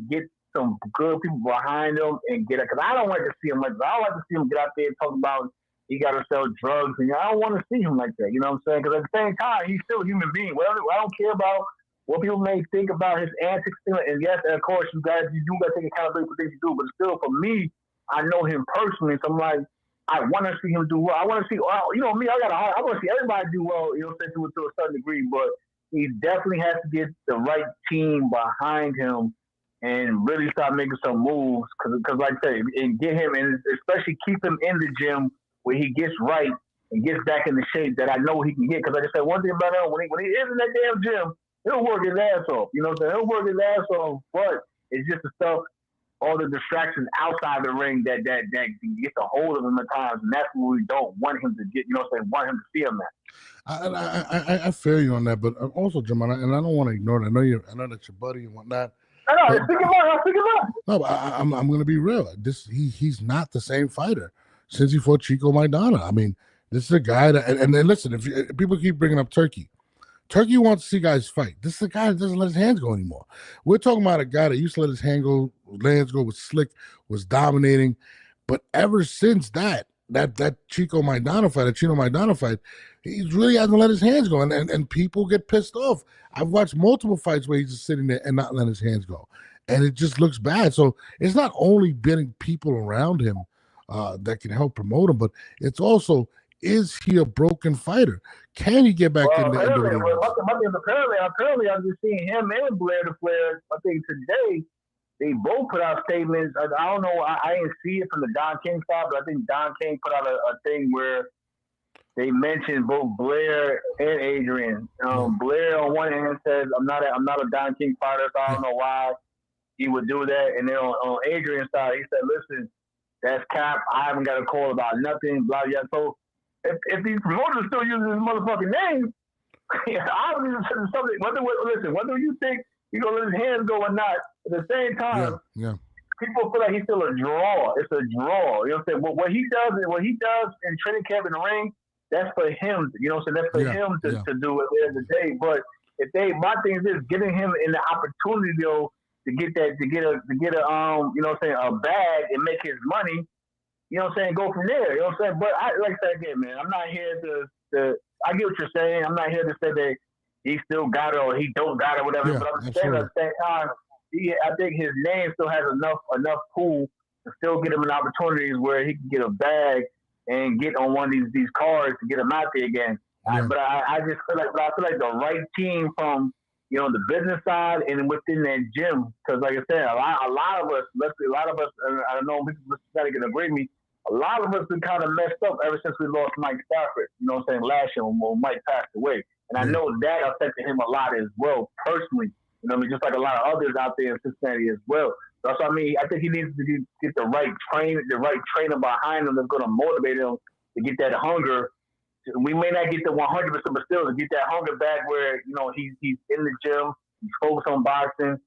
get some good people behind him and get it. Because I don't like to see him like that. I like to see him get out there and talk about he got to sell drugs, and I don't want to see him like that. You know what I'm saying? Because at the same time, he's still a human being. Well, I don't care about what people may think about his antics. And yes, of course, you got to take accountability for things you do. But still, for me, I know him personally, so I'm like, I want to see him do well. I want to see, you know me, I want to see everybody do well, you know, to a certain degree. But he definitely has to get the right team behind him and really start making some moves. Because like I say, and get him, and especially keep him in the gym where he gets right and gets back in the shape that I know he can get. Because like I said, one thing about him, when he is in that damn gym, he'll work his ass off. You know what I'm saying? He'll work his ass off, but it's just the stuff, all the distractions outside the ring that gets a hold of him at times, and that's what we don't want him to get. You know what I'm saying? Want him to see him at. I feel you on that, but also, Jamal, and I don't want to ignore it. I know that's your buddy and whatnot. I know, speak him up. No, but I'm going to be real. He's not the same fighter since he fought Chico Maidana. I mean, this is a guy that, and then listen, if people keep bringing up Turkey wants to see guys fight. This is a guy that doesn't let his hands go anymore. We're talking about a guy that used to let his hands go, was slick, was dominating, but ever since that Chino Maidana fight, he really hasn't let his hands go, and people get pissed off. I've watched multiple fights where he's just sitting there and not letting his hands go, and it just looks bad. So it's not only getting people around him that can help promote him, but it's also, is he a broken fighter? Can he get back in there? Apparently, I'm just seeing him and Blair the Flair. I think today they both put out statements. I don't know. I didn't see it from the Don King side, but I think Don King put out a thing where they mentioned both Blair and Adrien. Blair on one hand says, "I'm not a Don King fighter, so I don't know why he would do that." And then on Adrian's side, he said, "Listen, that's cap. I haven't got a call about nothing." Blah blah. So if these promoters still using his motherfucking name, obviously something. Whether you think he's gonna let his hands go or not, at the same time, people feel like he's still a draw. It's a draw. You know what I'm saying? What he does in training camp in the ring, that's for him. You know what I'm saying? That's for him to do at the end of the day. But my thing is this: getting him in the opportunity though to get a you know what I'm saying, a bag and make his money. You know what I'm saying? Go from there. You know what I'm saying? But like I said again, man, I'm not here to I get what you're saying. I'm not here to say that he still got it or he don't got it, whatever. Yeah, but I'm saying at the same time, I think his name still has enough pull to still get him in opportunities where he can get a bag and get on one of these cards to get him out there again. Yeah. But I just feel like the right team from, you know, the business side and within that gym, because like I said, a lot of us, and I know people can agree with me, a lot of us been kind of messed up ever since we lost Mike Stafford. You know what I'm saying? Last year when Mike passed away, and I know that affected him a lot as well personally. You know what I mean? Just like a lot of others out there in Cincinnati as well. So that's what I mean. I think he needs to get the right trainer behind him that's going to motivate him to get that hunger. We may not get the 100%, but still to get that hunger back where, you know, he's in the gym, he's focused on boxing,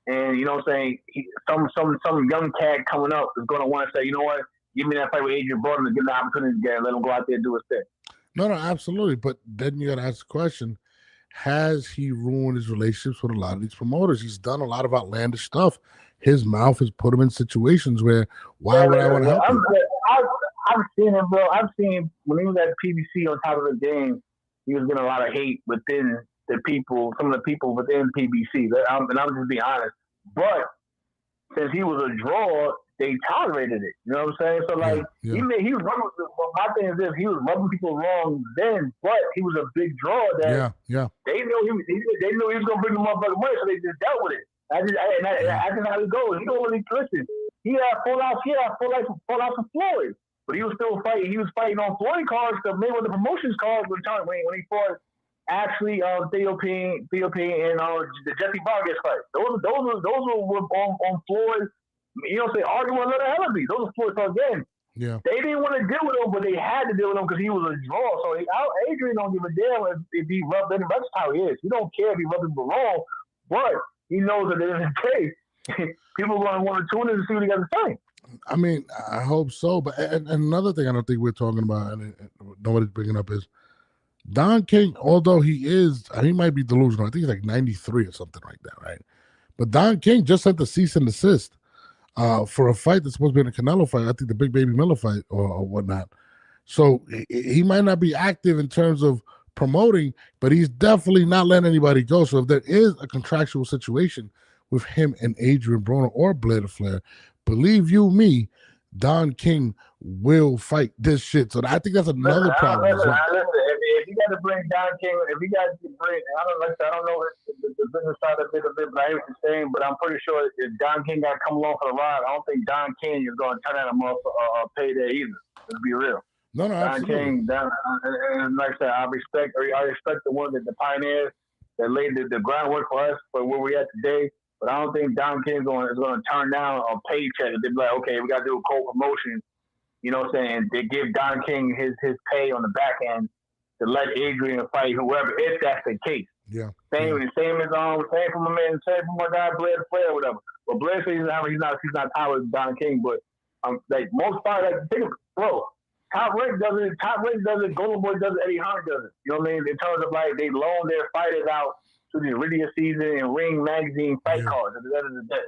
and you know what I'm saying, some young cat coming up is going to want to say, you know what, give me that fight with Adrien Broner and give him the opportunity to let him go out there and do his thing. No, absolutely. But then you got to ask the question, has he ruined his relationships with a lot of these promoters? He's done a lot of outlandish stuff. His mouth has put him in situations where, why would I want to help him? I've seen him, bro. I've seen when he was at PBC on top of the game, he was getting a lot of hate within the people, some of the people within PBC. And I'm just being honest. But since he was a draw, they tolerated it. You know what I'm saying? So like he was rubbing. My thing is this: he was rubbing people wrong then, but he was a big draw that they knew he was gonna bring the motherfucking money, so they just dealt with it. I just how he goes. He don't really listen. He had full out for Floyd, but he was still fighting. He was fighting on Floyd cards to maybe with the promotions cards when he fought actually Theo P and the Jesse Vargas fight. Those were on Floyd. You know what I'm saying? Arguing with Little Ellaby. Those are Floyd cards then. Yeah. They didn't want to deal with him, but they had to deal with him because he was a draw. So Adrien don't give a damn if he rubbed him. That's how he is. He don't care if he rubbed him wrong, but he knows that in his case, people are going to want to tune in to see what he got to say. I mean, I hope so. But and another thing I don't think we're talking about, and nobody's bringing up, is Don King, although he might be delusional. I think he's like 93 or something like that, right? But Don King just sent the cease and desist for a fight that's supposed to be in a Canelo fight. I think the Big Baby Miller fight or whatnot. So he might not be active in terms of promoting, but he's definitely not letting anybody go. So if there is a contractual situation with him and Adrien Broner or Blair Flair, believe you me, Don King will fight this shit. So I think that's another problem as well. If you got to bring Don King, if you got to bring, I don't know the business side of it a bit, but I hear what you're saying. But I'm pretty sure if Don King got to come along for the ride, I don't think Don King is going to turn out a payday either. Let's be real. No, Don absolutely. King, and like I said, I respect the one that the pioneers that laid the groundwork for us for where we at today. But I don't think Don King is going to turn down a paycheck. They'd be like, okay, we got to do a co-promotion. You know what I'm saying? They give Don King his pay on the back end to let Adrien fight whoever, if that's the case. Yeah. Same as same for my man, same for my guy Blair Flair or whatever. But Blair says he's not tied with Don King. But like most fighters, like think of, bro. Top Rank does it. Golden Boy does it. Eddie Hearn does it. You know what I mean? In terms of like they loan their fighters out to the Iridia season and Ring Magazine fight cards at the end of the day.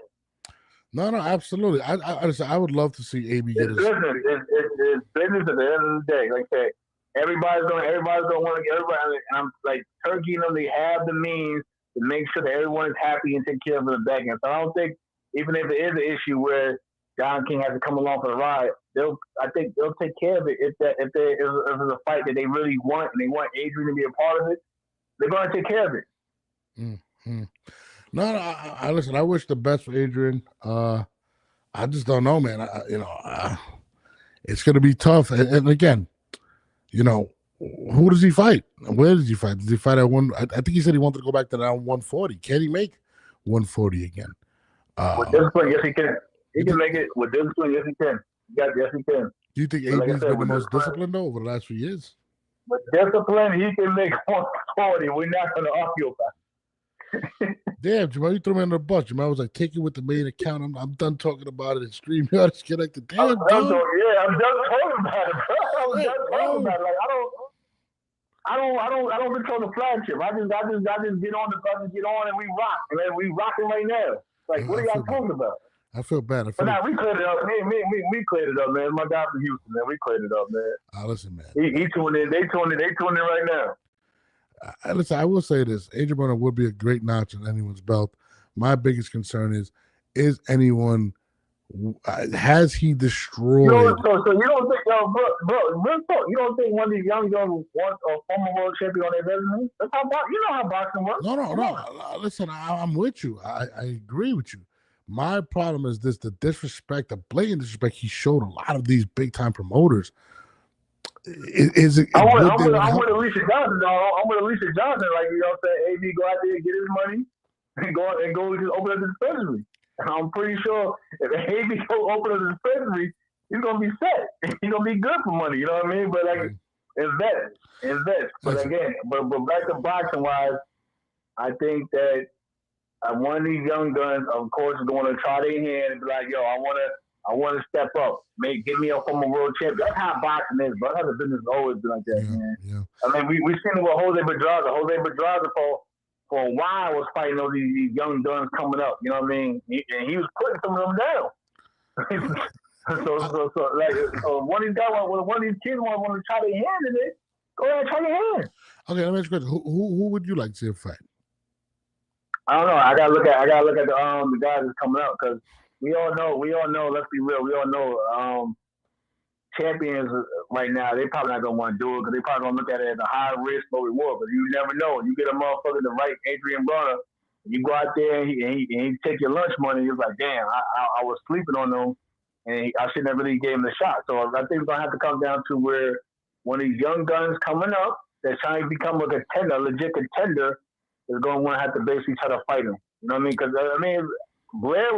No, absolutely. I would love to see AB get his. It's business at the end of the day. Like I said, everybody's going to want to get everybody. I'm like Turkey and them. They have the means to make sure that everyone is happy and take care of the back end. So I don't think even if there is an issue where Don King has to come along for the ride, I think they'll take care of it if there's a fight that they really want and they want Adrien to be a part of it. They're going to take care of it. Mm-hmm. No, I listen. I wish the best for Adrien. I just don't know, man. It's going to be tough. And again, who does he fight? Where does he fight? Does he fight at one? I think he said he wanted to go back to that 140. Can he make 140 again? With discipline, yes, he can. He can make it with discipline. Yes, he can. Yes, he can. Do you think AB's been the most disciplined though over the last few years? With discipline, he can make 140. We're not going to argue about it. Damn, Jamal, you threw me under the bus. Jamal was like, take it with the main account. I'm done talking about it in StreamYard. It's connected. Damn, I'm done talking about it, bro. I'm done talking about it. Like I don't control the flagship. I just get on and we rock. And then we rocking right now. Like, what are y'all talking about? I feel bad. But now we cleared it up. We cleared it up, man. My guy from Houston, man. We cleared it up, man. Listen, man. He tuned in. They tuned in right now. Listen, I will say this. Adrien Broner would be a great notch in anyone's belt. My biggest concern is anyone, has he destroyed? So you don't think, bro, real talk, you don't think one of these young guys wants a former world champion on their resume? That's how, how boxing works. No. Listen, I'm with you. I agree with you. My problem is this: the disrespect, the blatant disrespect he showed a lot of these big time promoters. I'm with Alicia Johnson, dog. I'm with Alicia Johnson. Like, you know what I'm saying? AB go out there and get his money and go just open up the dispensary. And I'm pretty sure if AB go open up the dispensary, he's gonna be set. He's gonna be good for money. You know what I mean? But like, invest. But again, but back to boxing wise, I think that one of these young guns, of course, is going to try their hand and be like, yo, I want to step up. Give me a former world champion. That's how boxing is, bro. That's how the business has always been like that, man. Yeah. I mean, we've seen it with Jose Pedraza. Jose Pedraza for a while was fighting all these young guns coming up. You know what I mean? And he was putting some of them down. so one of these guys, one of these kids want to try their hand in it. Go ahead, try your hand. Okay, let me ask you a question. Who would you like to see a fight? I don't know. I gotta look at the guys that's coming out because we all know. Let's be real. We all know champions right now. They probably not gonna want to do it because they probably gonna look at it as a high risk, low reward. But you never know. You get a motherfucker to right Adrien Broner, you go out there and he take your lunch money. You're like, damn, I was sleeping on them, and I shouldn't have really gave him the shot. So I think it's gonna have to come down to where one of these young guns coming up that's trying to become a contender, a legit contender, is going to want to have to basically try to fight him. You know what I mean? Because Blair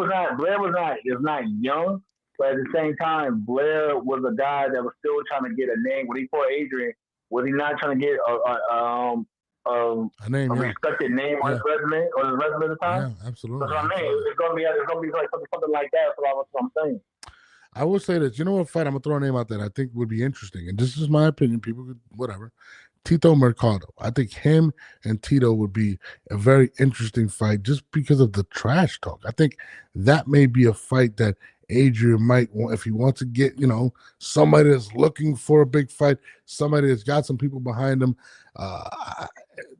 is not young, but at the same time, Blair was a guy that was still trying to get a name. When he fought Adrien, was he not trying to get a name, a respected name on his resume at the time? Yeah, absolutely. That's what I mean. It's going to be like something like that. That's what I'm saying. I will say this. You know what fight? I'm going to throw a name out there I think would be interesting. And this is my opinion. People could, whatever. Tito Mercado. I think him and Tito would be a very interesting fight just because of the trash talk. I think that may be a fight that Adrien might want, if he wants to get, somebody that's looking for a big fight, somebody that's got some people behind him,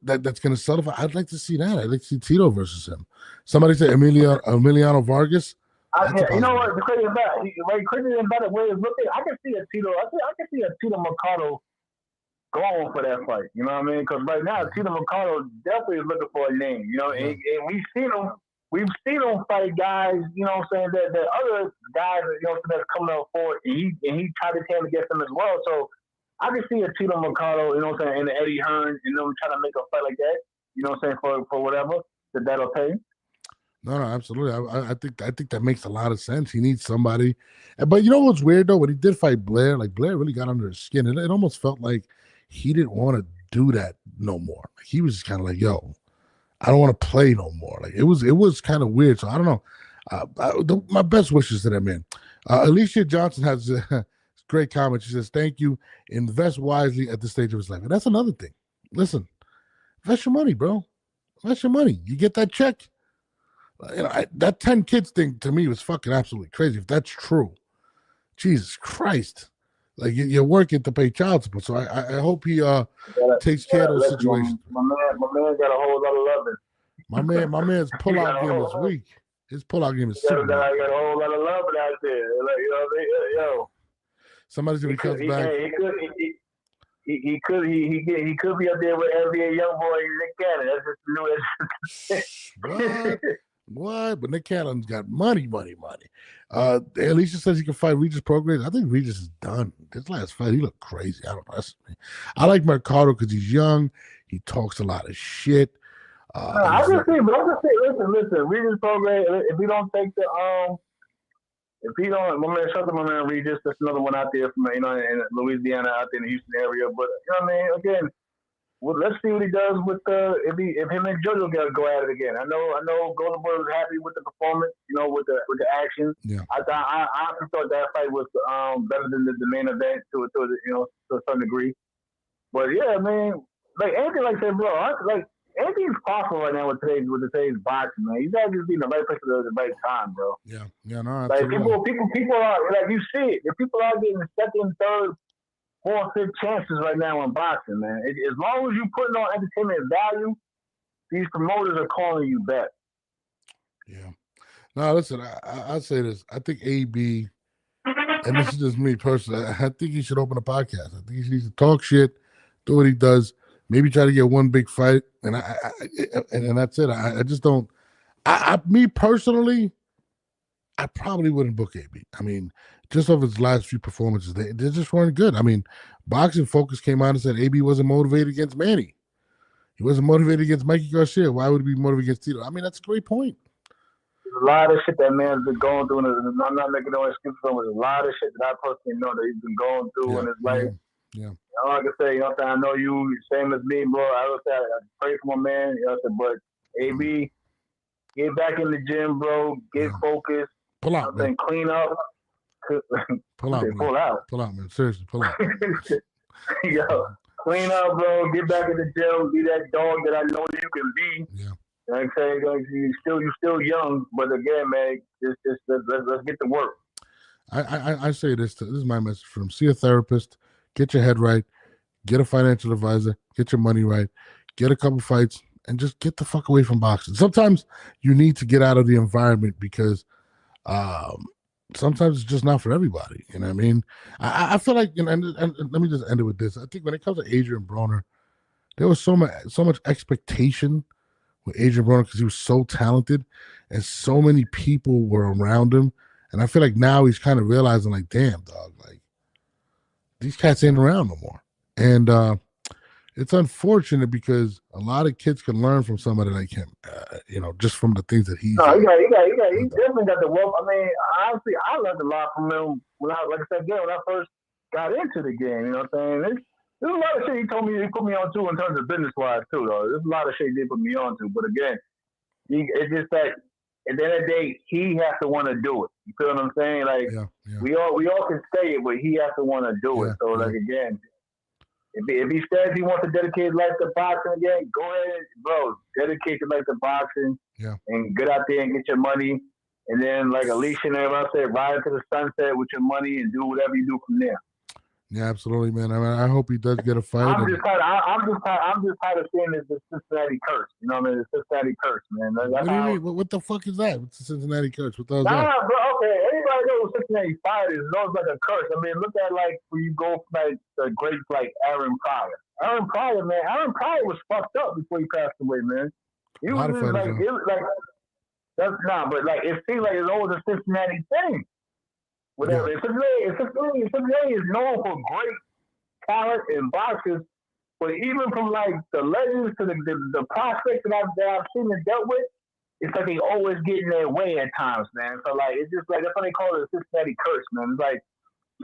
that's going to settle. I'd like to see that. I'd like to see Tito versus him. Somebody said Emiliano Vargas. You know what? The crazy about it, way is looking. I can see a Tito. I can see a Tito Mercado going for that fight. You know what I mean? Because right now, Tito Mercado definitely is looking for a name. And we've seen him. We've seen him fight guys. You know what I'm saying? That other guys, that's coming up forward, and he tried his hand against them as well. So I can see a Tito Mercado, you know what I'm saying, and Eddie Hearn, trying to make a fight like that. You know what I'm saying, for whatever that'll pay. No, absolutely. I think that makes a lot of sense. He needs somebody. But you know what's weird though? When he did fight Blair, like Blair really got under his skin. It almost felt like he didn't want to do that no more. Like, he was just kind of like, yo, I don't want to play no more. Like it was kind of weird. So I don't know. My best wishes to that man. Alicia Johnson has a great comment. She says, "Thank you. Invest wisely at this stage of his life." And that's another thing. Listen, invest your money, bro. Invest your money. You get that check. That 10 kids thing to me was fucking absolutely crazy. If that's true, Jesus Christ, like you're working to pay child support. So I hope he takes care of those situations. My man got a whole lot of loving. My man's pullout game is weak. His pullout game is super weak. Got a whole lot of loving out there. Like, somebody's gonna comes back. He could be up there with NBA YoungBoy Nick Cannon. That's just new. What? But Nick Cannon's got money. Alicia says he can fight Regis Prograis. I think Regis is done. This last fight, he looked crazy. I don't know. I like Mercado because he's young. He talks a lot of shit. I just say, listen, Regis Prograis, if he don't take my man Regis, that's another one out there from, in Louisiana, out there in the Houston area. But, again, well, let's see what he does with if him and JoJo got to go at it again. I know Golden Boy was happy with the performance, with the action. Yeah. I thought that fight was better than the main event to a certain degree. But yeah, man, like anything like that, bro. Anything's possible right now with today's boxing, man. You gotta just be in the right place at the right time, bro. Yeah, no, absolutely. Like people are like, you see it. If people are getting second, third, fourth, fifth chances right now in boxing, man. As long as you putting on entertainment value, these promoters are calling you back. Yeah. No, listen, I'll say this. I think AB, and this is just me personally, I think he should open a podcast. I think he needs to talk shit, do what he does, maybe try to get one big fight, and and that's it. I just don't. Me personally, I probably wouldn't book AB. I mean, just off his last few performances, they just weren't good. I mean, Boxing Focus came out and said AB wasn't motivated against Manny. He wasn't motivated against Mikey Garcia. Why would he be motivated against Tito? I mean, that's a great point. There's a lot of shit that man's been going through, and I'm not making no excuse for him. There's a lot of shit that I personally know that he's been going through in his life. Yeah. Like I say, I know you, same as me, bro. I would say I pray for my man, but AB, get back in the gym, bro. Get focused. Pull out, man. Clean up. Pull out, man. Seriously, pull out. Yo, clean up, bro. Get back in the gym. Be that dog that I know you can be. Yeah. Like I say, you're still young, but again, man, let's get to work. I say this. This is my message for him. See a therapist. Get your head right. Get a financial advisor. Get your money right. Get a couple fights, and just get the fuck away from boxing. Sometimes you need to get out of the environment because sometimes it's just not for everybody. You know what I mean? I feel like, and let me just end it with this. I think when it comes to Adrien Broner, there was so much expectation with Adrien Broner because he was so talented and so many people were around him. And I feel like now he's kind of realizing, like, damn, dog, like, these cats ain't around no more. And it's unfortunate because a lot of kids can learn from somebody like him, just from the things that he's. No, he definitely got the wealth. I mean, honestly, I learned a lot from him when I first got into the game. You know what I'm saying? There's a lot of shit he put me on too in terms of business wise too, though. There's a lot of shit he did put me on to. But again, it's just that at the end of the day, he has to want to do it. You feel what I'm saying? Like we all can say it, but he has to want to do it. So again, if he says he wants to dedicate his life to boxing again, go ahead, bro. Dedicate your life to boxing and get out there and get your money and then like Alicia and everybody said, ride to the sunset with your money and do whatever you do from there. Yeah, absolutely, man. I mean, I hope he does get a fight. I'm just tired of seeing this Cincinnati curse. You know what I mean? The Cincinnati curse, man. What do you mean? What the fuck is that? What's the Cincinnati curse? What the hell is Nah, that? bro. Okay, anybody knows Cincinnati fighters knows like a curse. I mean, look at like when you go from like the greats like Aaron Pryor. Aaron Pryor, man. Aaron Pryor was fucked up before he passed away, man. He was just like, it was like that's but like it seems like it's always a Cincinnati thing. Whatever. Yeah. Cincinnati is known for great talent in boxers, but even from like the legends to the prospects that I've seen and dealt with, it's like they always get in their way at times, man. So like it's just like that's why they call it a Cincinnati curse, man. It's like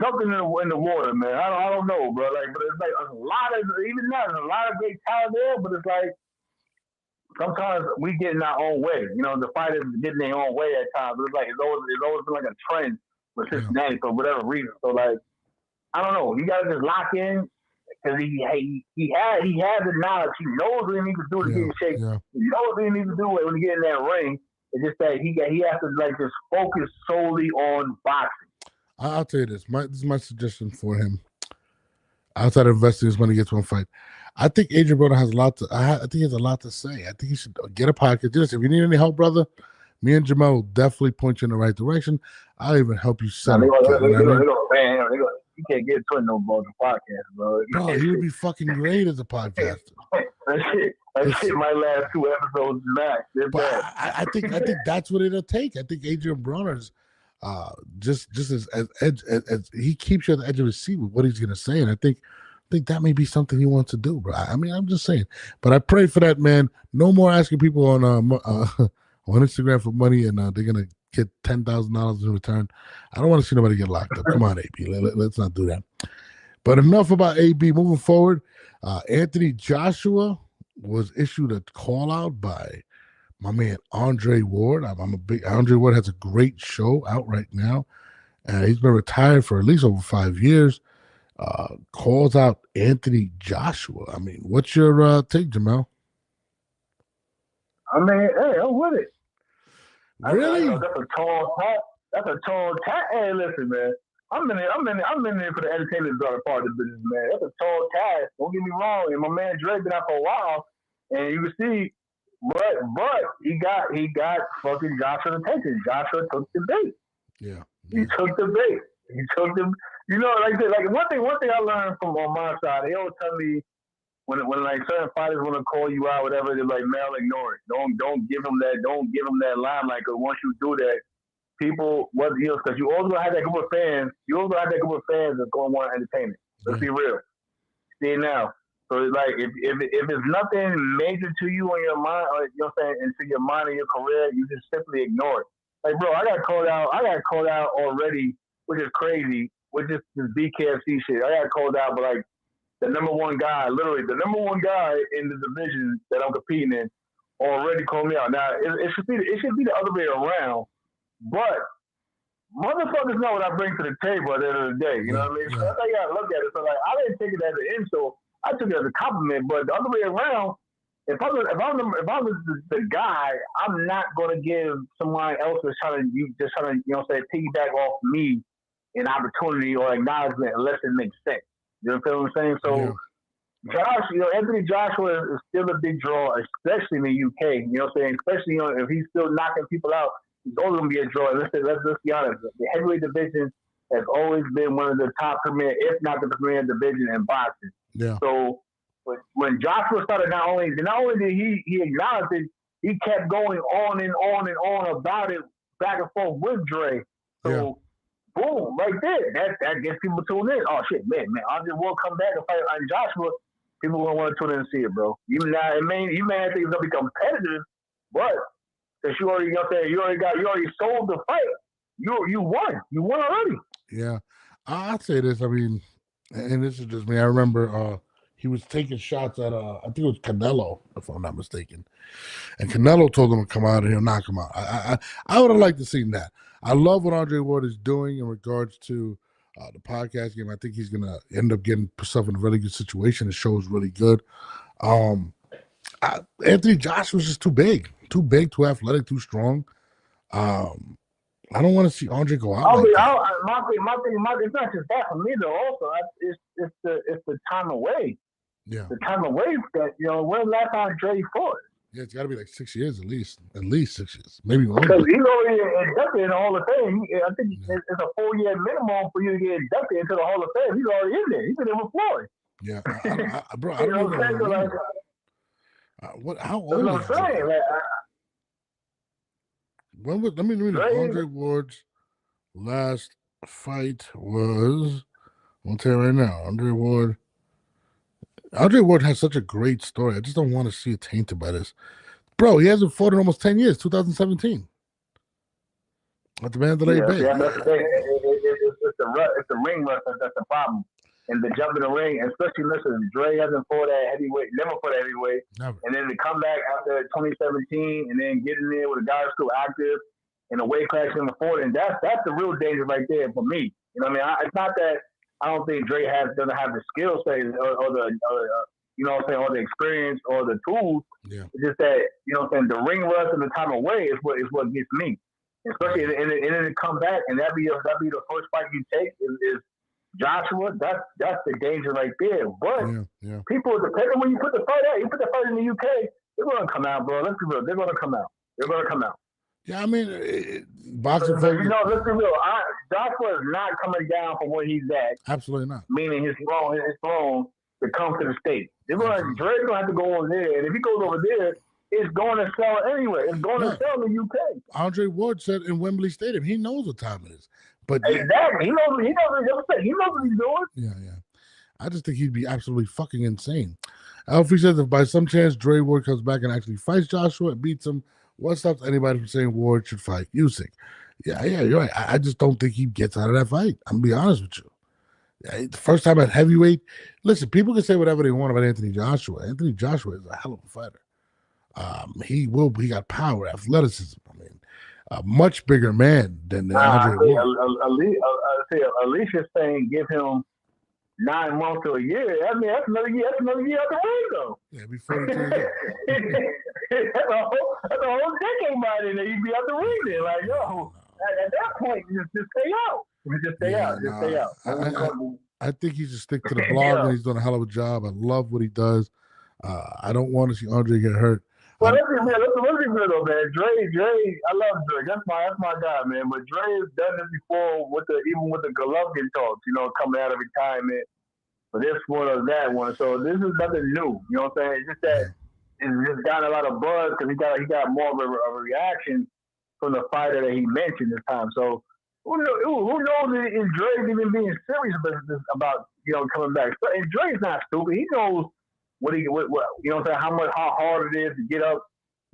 something in the water, man. I don't know, bro. Like, but it's like a lot of even now there's a lot of great talent there, but it's like sometimes we get in our own way. You know, the fighters get in their own way at times. But it's like it's always been like a trend with Cincinnati for whatever reason. So like I don't know. You gotta just lock in because he has the knowledge. He knows what he needs to do to get in shape. Yeah. He knows what he needs to do when he get in that ring. It's just that he has to like just focus solely on boxing. I'll tell you this. This is my suggestion for him. Outside of investing his money, gets one fight. I think Adrien Broner has a lot to. I think he has a lot to say. I think he should get a podcast. Just if you need any help, brother, me and Jamal will definitely point you in the right direction. I'll even help you set up. You can't get to no more podcast, bro. Bro, he would be fucking great as a podcaster. that shit might last 2 episodes max. But I think that's what it'll take. I think Adrien Broner's just as he keeps you at the edge of his seat with what he's gonna say, and I think that may be something he wants to do, bro. I mean, I'm just saying. But I pray for that, man. No more asking people on Instagram for money, and they're gonna get $10,000 in return. I don't want to see nobody get locked up. Come on, AB. Let's not do that. But enough about AB. Moving forward, Anthony Joshua was issued a call out by my man Andre Ward. Andre Ward has a great show out right now. He's been retired for at least over 5 years. Calls out Anthony Joshua. I mean, what's your take, Jamal? I mean, hey, I'm with it. Really? That's a tall task. Hey, listen, man. I'm in there for the entertainment part of the business, man. That's a tall task. Don't get me wrong. And my man Dre been out for a while, and you can see, but he got fucking Joshua's attention. Joshua took the bait. Yeah. He took the bait. He took them. You know, like I said, like one thing I learned from on my side, they always tell me when like certain fighters want to call you out, whatever, they're like, "Mel, ignore it. Don't give them that limelight. Because once you do that, people, because you always gonna have that group of fans. You always gonna have that group of fans that's gonna want entertainment. Let's be real. See it now. So it's like if it's nothing major to you on your mind, or, you know what I'm saying, into your mind and your career, you just simply ignore it. Like, bro, I got called out already, which is crazy, which is this BKFC shit. I got called out, but like the number one guy, literally the number one guy in the division that I'm competing in, already called me out. Now it should be the other way around, but motherfuckers know what I bring to the table at the end of the day. You know what I mean? So that's how you gotta look at it. So like, I didn't take it as an insult. I took it as a compliment. But the other way around, if I'm the guy, I'm not gonna give someone else that's trying to say piggyback off me an opportunity or acknowledgement unless it makes sense. You know what I'm saying? So Anthony Joshua is still a big draw, especially in the UK. You know what I'm saying? Especially if he's still knocking people out, he's always gonna be a draw. Let's be honest. The heavyweight division has always been one of the top premier, if not the premier division in boxing. Yeah. So when Joshua started, not only did he acknowledge it, he kept going on and on and on about it, back and forth with Dre. So boom, right there, that gets people tuned in. Oh shit, man, Andre will come back and fight on Joshua. People gonna want to tune in and see it, bro. You may not think it's gonna be competitive, but because you already sold the fight. You won already. Yeah, I'd say this. I mean, and this is just me. I remember he was taking shots at I think it was Canelo, if I'm not mistaken, and Canelo told him to come out and he'll knock him out. I would have liked to see that. I love what Andre Ward is doing in regards to the podcast game. I think he's gonna end up getting himself in a really good situation. The show is really good. Anthony Joshua was just too big, too athletic, too strong. I don't want to see Andre go out. My Like thing, it's not just that for me though. Also, it's the time away. yeah, The time away that when last time Dre fought. yeah, it's got to be like 6 years at least 6 years, maybe longer. Because he's already inducted in the Hall of Fame. I think it's a 4-year minimum for you to get inducted into the Hall of Fame. He's already in there. He's been in with Floyd. Yeah, bro, I don't even remember. How old That's what is I'm saying. Dre? When was, let me know. Andre Ward's last fight was, I'll tell you right now, Andre Ward has such a great story. I just don't want to see it tainted by this. Bro, he hasn't fought in almost 10 years, 2017. At the Mandalay Bay. Yeah, that's the thing. It's the ring rust that's the problem. And the jump in the ring, especially listen, Dre hasn't fought at heavyweight, never fought at heavyweight. Never. And then to come back after 2017 and then get in there with a guy who's still active and a weight class in the fort, and that's the real danger right there for me. You know what I mean? It's not that I don't think Dre doesn't have the skill set or the you know what I'm saying, or the experience or the tools. Yeah. It's just that, you know what I'm saying, the ring rust and the time away is what gets me. Especially and then to come back and that be the first fight you take is Joshua. That's the danger right there. But people, depending when you put the fight out, you put the fight in the UK, they're gonna come out, bro. Let's be real. They're gonna come out. Yeah, I mean, boxing. Let's be real. Joshua is not coming down from where he's at. Absolutely not. Meaning his throne to come to the States. Dre's gonna have to go over there, and if he goes over there, it's going to sell anyway. It's going to sell in the UK. Andre Ward said in Wembley Stadium, he knows what time it is. But exactly, he knows what he's doing. Yeah. I just think he'd be absolutely fucking insane. Alfie says if by some chance Dre Ward comes back and actually fights Joshua and beats him, what stops anybody from saying Ward should fight Usyk? Yeah, you're right. I just don't think he gets out of that fight. I'm gonna be honest with you. The first time at heavyweight, listen, people can say whatever they want about Anthony Joshua. Anthony Joshua is a hell of a fighter. He got power, athleticism. I mean, a much bigger man than Andre Ward. Alicia's saying give him 9 months to a year. I mean, that's another year. That's another year out the window. Yeah, be 42 years. That's a whole decade by then. You'd be out the ring then. Like, yo, at that point, just stay out. Just stay out. I think he should stick to the blog, and he's done a hell of a job. I love what he does. I don't want to see Andre get hurt. Well, let's be real though, man. Dre, I love Dre. That's my guy, man. But Dre has done this before even with the Golovkin talks, coming out of retirement. But this one or that one. So this is nothing new. You know what I'm saying? It's just that it's just got a lot of buzz because he got more of a reaction from the fighter that he mentioned this time. So who knows if Dre's even being serious about coming back? And Dre's not stupid. He knows what you know what I'm saying, how hard it is to get up,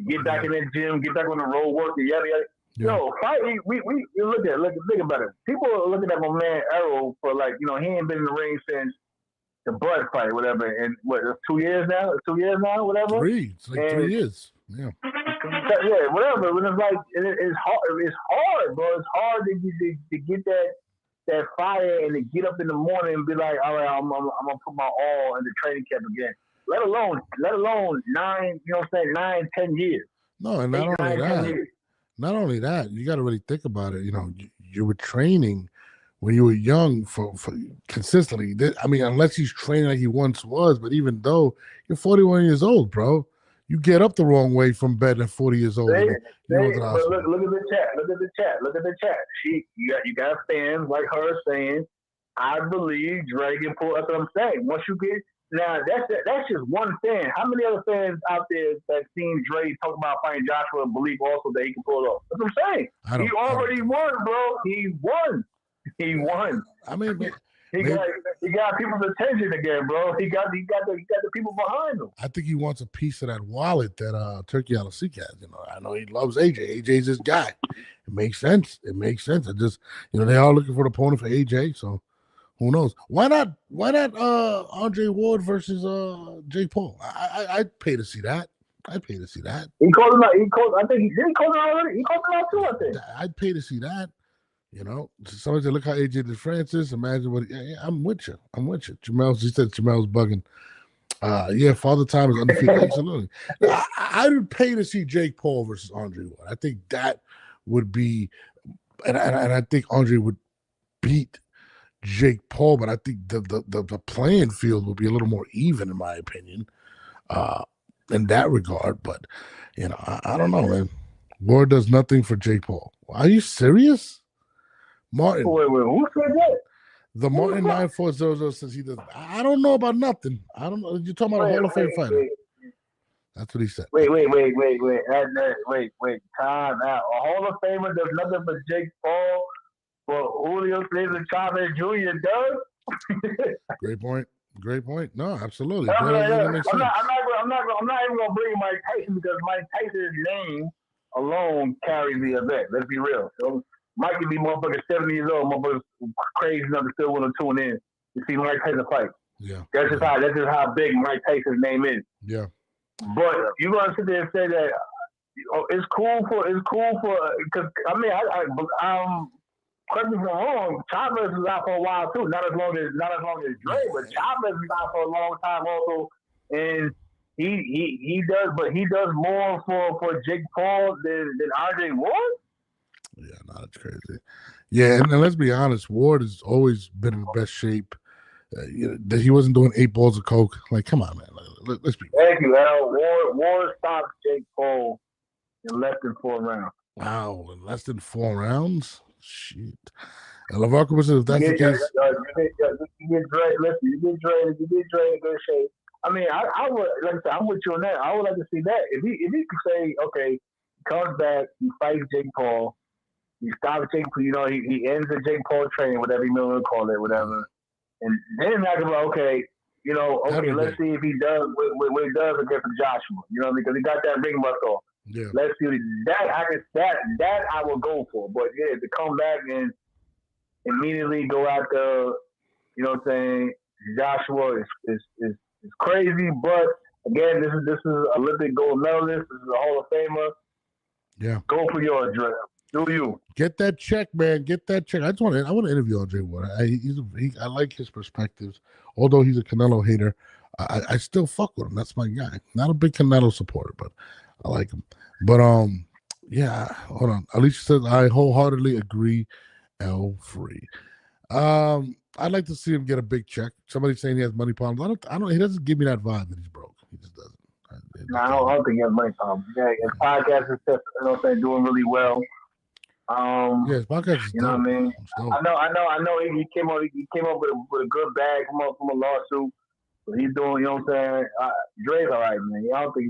get back in the gym, get back on the road, work, yada yada. Yo, fight. We think about it. People are looking at my man Errol for he ain't been in the ring since the Bud fight, whatever. And what, 2 years now? 2 years now, whatever. 3. It's like 3 years. Yeah. Yeah, whatever. But it's hard. It's hard, bro. It's hard to get that fire and to get up in the morning and be like, all right, I'm gonna put my all in the training camp again. Let alone 9, 10 years. No, and not only that, you got to really think about it. You were training when you were young for consistently. I mean, unless he's training like he once was, but even though you're 41 years old, bro, you get up the wrong way from bed at 40 years old. Look at the chat. You got fans like her saying, I believe Dre can pull. That's what I'm saying. Once you get now, that's just one fan. How many other fans out there that seen Dre talk about fighting Joshua and believe also that he can pull it off? That's what I'm saying. He already won, bro. He won. I mean, he got people's attention again, bro. He got the people behind him. I think he wants a piece of that wallet that Turkey Al-Asik has. I know he loves AJ. AJ's his guy. It makes sense. I just, they are looking for the opponent for AJ, so. Who knows? Why not Andre Ward versus Jake Paul? I'd pay to see that. He called him out. I think he called him out already. He called him out too, I think. I'd pay to see that. Somebody said, look how AJ did Francis. Imagine what I'm with you. She said Jamel's bugging. Father Time is undefeated. Absolutely. I would pay to see Jake Paul versus Andre Ward. I think that would be and I think Andre would beat Jake Paul, but I think the playing field would be a little more even, in my opinion, in that regard. But I don't know, man. Ward does nothing for Jake Paul. Are you serious, Martin? Wait, who said that? The Martin 9400 says he does. I don't know about nothing. I don't know. You're talking about a Hall of Fame fighter. That's what he said. Wait. Time out. A Hall of Famer does nothing but Jake Paul, but Julio Cesar Chavez Jr. does. Great point. No, absolutely. I'm not even gonna bring Mike Tyson because Mike Tyson's name alone carries the event. Let's be real. So Mike can be motherfucking 70 years old, motherfuckers crazy enough to still want to tune in to see Mike Tyson fight. Yeah. That's just how big Mike Tyson's name is. Yeah. But you're gonna sit there and say that it's cool for because correct me if I'm wrong, Chavez is out for a while too. Not as long as Dre, but Chavez is out for a long time also, and he does more for Jake Paul than Andre Ward. Yeah, no, that's crazy. Yeah, and let's be honest, Ward has always been in the best shape. That he wasn't doing 8 balls of coke. Like, come on, man. Let's be. Thank you, Al. Ward stopped Jake Paul in less than 4 rounds. Wow, in less than 4 rounds. Shit. And LaVar Cooper said, if that's the case, you get Dre in good shape. I mean, I would like I said, I'm with you on that. I would like to see that. If he could say, okay, he comes back, he fights Jake Paul, he stops Jake Paul, he ends the Jake Paul training, whatever you want to call it, whatever. And then I can go, okay, let's see if he does what he does against Joshua. Because he got that ring muscle. Yeah. Let's see that I will go for. But yeah, to come back and immediately go after, Joshua is crazy. But again, this is Olympic gold medalist. This is a Hall of Famer. Yeah. Go for yours, Dre. Do you get that check, man? Get that check. I want to interview Andre Ward. I like his perspectives. Although he's a Canelo hater, I still fuck with him. That's my guy. Not a big Canelo supporter, but I like him. But yeah. Hold on. Alicia says I wholeheartedly agree. L-free. I'd like to see him get a big check. Somebody's saying he has money problems. I don't. He doesn't give me that vibe that he's broke. He just doesn't. I don't think he has money problems. Yeah, his podcast is just doing really well. His podcast is you know what I mean? I know. He came up with a good bag from a lawsuit. But he's doing, you know what I'm saying? Dre's all right, man. I don't think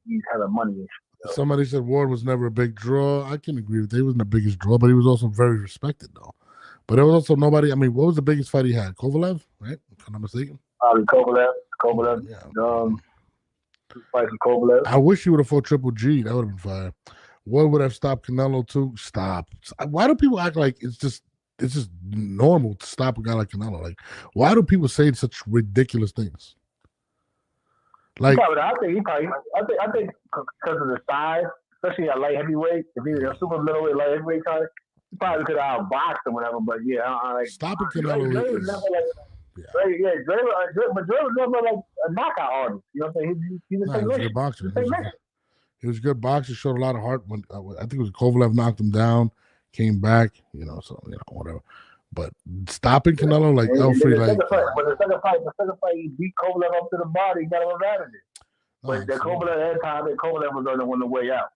he's had a money issue. So. Somebody said Ward was never a big draw. I can agree with that. He wasn't the biggest draw, but he was also very respected, though. But there was also nobody. I mean, what was the biggest fight he had? Kovalev, right? If I'm not mistaken. Kovalev. Yeah. Fighting Kovalev. I wish he would have fought Triple G. That would have been fire. What would have stopped Canelo too? Stop. Why do people act like it's just normal to stop a guy like Canelo? Like, why do people say such ridiculous things? Like, I think because of the size, especially at light heavyweight, if he's a super middleweight light heavyweight guy, he probably could have outboxed or whatever. But yeah, stopping Canelo is. But Dre was never like a knockout artist. You know what I'm saying? He's a good boxer. He was a good boxer. Showed a lot of heart when I think it was Kovalev knocked him down, came back. Whatever. But stopping Canelo like Elfrey, the second fight, he beat Kovalev up to the body. He got him out of it. But the Kovalev had time. Kovalev was on the way out.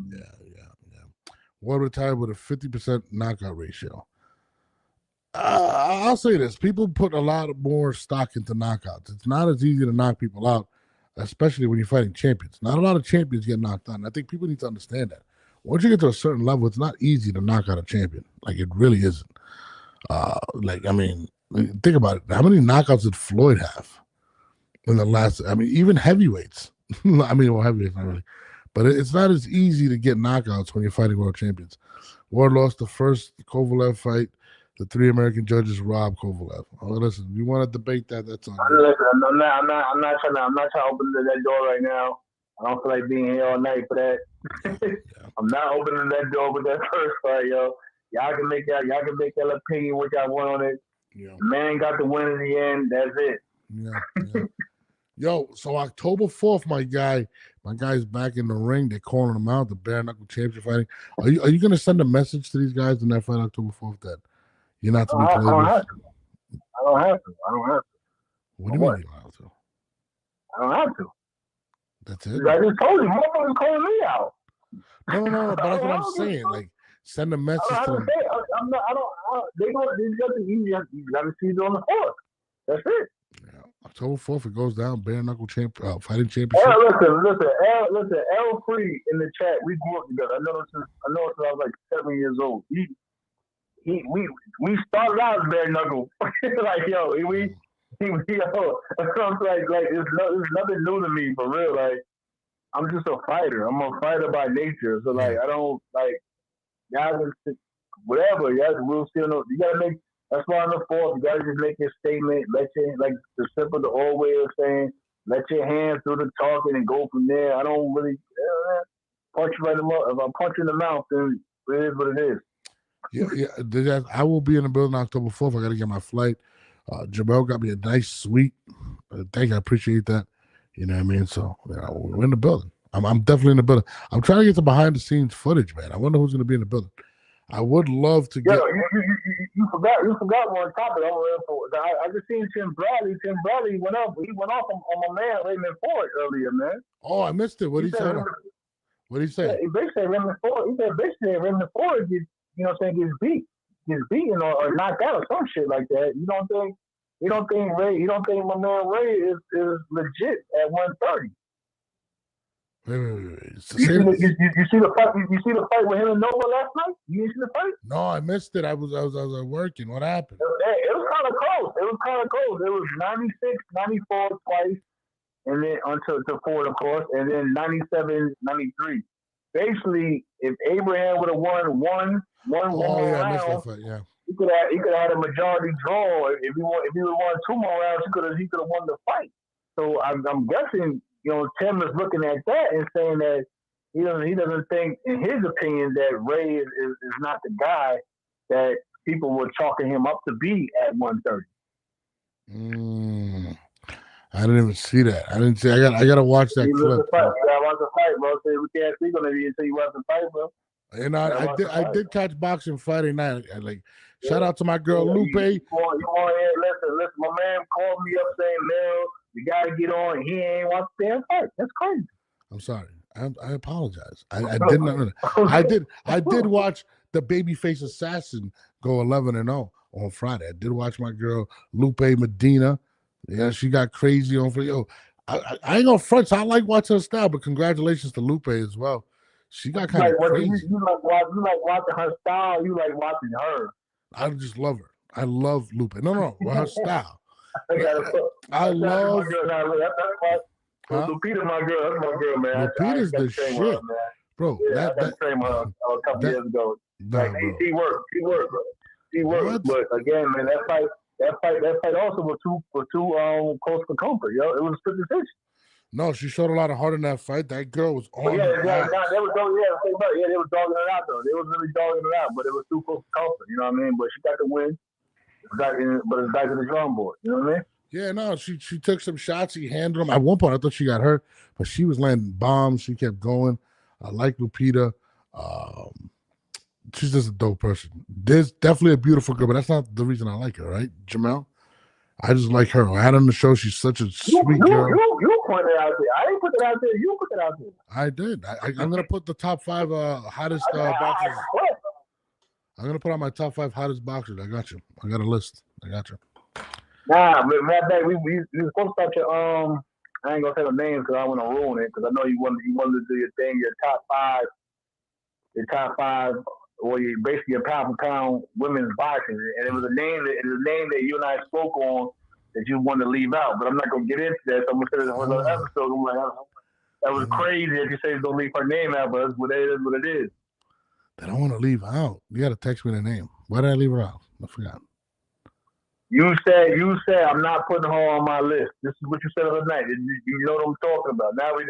Yeah. Ward retired with a 50% knockout ratio. I'll say this: people put a lot more stock into knockouts. It's not as easy to knock people out, especially when you're fighting champions. Not a lot of champions get knocked out. And I think people need to understand that. Once you get to a certain level, it's not easy to knock out a champion. Like, it really isn't. Think about it. How many knockouts did Floyd have in the last? I mean, even heavyweights. Heavyweights not really, but it's not as easy to get knockouts when you're fighting world champions. Ward lost the first Kovalev fight. The 3 American judges robbed Kovalev. Oh, listen, you want to debate that? That's on. Listen, I'm not trying to open that door right now. I don't feel like being here all night for that. Yeah. I'm not opening that door with that first fight, yo. Y'all can make that opinion what y'all want on it. Yeah. Man got the win in the end. That's it. Yeah. Yo, so October 4th, my guy, My guy's back in the ring. They're calling him out. The bare knuckle championship fighting. Are you going to send a message to these guys in that fight October 4th that you're not to be played with? I don't have to. I don't have to. What do you mean you don't have to? I don't have to. That's it. I just told you, motherfuckers calling me out. No. But that's what I'm saying. Like, send a message to them. I'm not. I don't. They got the easy. You got to see it on the 4th. That's it. Yeah. October 4th, it goes down. Bare knuckle fighting championship. Listen. L Free in the chat. We grew up together. I know since I was like 7 years old. We started out as bare knuckle. Like yo, like it's nothing new to me for real. Like I'm just a fighter. I'm a fighter by nature. So like I don't like y'all whatever. We'll still know. You gotta make. That's why on the 4th, you gotta just make your statement. Let your the old way of saying, let your hands do the talking and go from there. I don't really punch you right in the mouth. If I punch you in the mouth, then it is what it is. Yeah. I will be in the building October 4th. I got to get my flight. Jamel got me a nice suite. Thank you. I appreciate that. You know what I mean? So we're in the building. I'm definitely in the building. I'm trying to get some behind the scenes footage, man. I wonder who's going to be in the building. I would love to get. You forgot one topic. I just seen Tim Bradley. Tim Bradley went off. He went off on my man Raymond Ford earlier, man. Oh, I missed it. What did he say? What did he say? He basically said Raymond Ford. He said basically Raymond Ford gets, gets beaten or knocked out or some shit like that. You don't think Ray? You don't think my man Ray is legit at 130? Wait. You see the fight? You see the fight with him and Nova last night? You didn't see the fight? No, I missed it. I was working. What happened? It was kind of close. It was 96, 94 twice, and then until to Ford, of course, and then 97, 93. Basically, if Abraham would have won one more I missed that round, fight. Yeah. he could have had a majority draw. If he would have won 2 more rounds, he could have won the fight. So I'm guessing. Tim is looking at that and saying that he doesn't think, in his opinion, that Ray is not the guy that people were chalking him up to be at 130. I didn't even see that. I didn't see. I gotta watch that clip. You gotta watch the fight, bro. So we can't speak on it until you watch the fight, bro. I did catch boxing Friday night. Shout out to my girl Lupe. Listen, my man called me up saying, "No, you gotta get on." He ain't watched the damn fight. That's crazy. I'm sorry. I apologize. I did not. I did watch the babyface assassin go 11-0 on Friday. I did watch my girl Lupe Medina. Yeah, she got crazy on for yo. I ain't gonna front. So I like watching her style, but congratulations to Lupe as well. She got kind of crazy. You like watching her style. You like watching her. I just love her. I love Lupe. No, her style. I love. Lupita, my girl. That's my girl, man. Lupita's the shit, bro. Yeah, I got trained her a couple years ago. She worked, bro. She worked, but again, man, that fight also was too close for comfort, yo. It was a split decision. No, she showed a lot of heart in that fight. That girl was on. They were dogging it out though. They was really dogging it out, but it was too close to comfort. You know what I mean? But she got the win. But it's back to the drawing board. You know what I mean? Yeah, no, she took some shots. He handled them. At one point, I thought she got hurt, but she was landing bombs. She kept going. I like Lupita. She's just a dope person. There's definitely a beautiful girl, but that's not the reason I like her, right, Jamel? I just like her. I had her on the show. She's such a sweet girl. You pointed it out there. I didn't put it out there. You put it out there. I did. I'm gonna put the top 5 hottest boxers. I'm gonna put on my top 5 hottest boxers. I got you. I got a list. I got you. Nah, but matter of fact, we supposed to start your I ain't gonna say the names because I want to ruin it because I know you wanted to do your thing, your top five, or basically your pound for pound women's boxing, and it was a name that you and I spoke on that you wanted to leave out, but I'm not gonna get into that. So I'm gonna say this on another episode. I'm like, that was crazy that you say don't leave her name out, but that's what it is. What it is. That I don't want to leave out. You got to text me the name. Why did I leave her out? I forgot. You said I'm not putting her on my list. This is what you said the other night. You know what I'm talking about. Now we.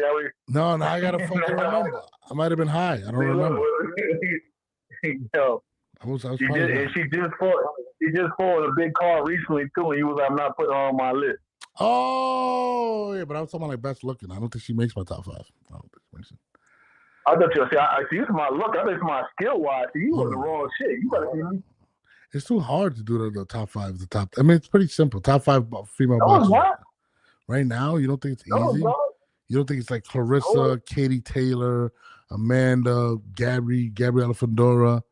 No, I gotta fucking remember. I might have been high. I don't remember. Yo, she just fought a big card recently too, and you was like, I'm not putting her on my list. Oh, yeah, but I was talking about like best looking. I don't think she makes my top 5. I don't think she makes it. I thought you I see you my look. I think my skill wise. You on the wrong shit. You gotta see me. It's too hard to do the top 5. The top. I mean, it's pretty simple. Top 5 female No, boxers. what? Right now, you don't think it's No, easy? no. You don't think it's like Clarissa, No. Katie Taylor, Amanda, Gabriella Fedora?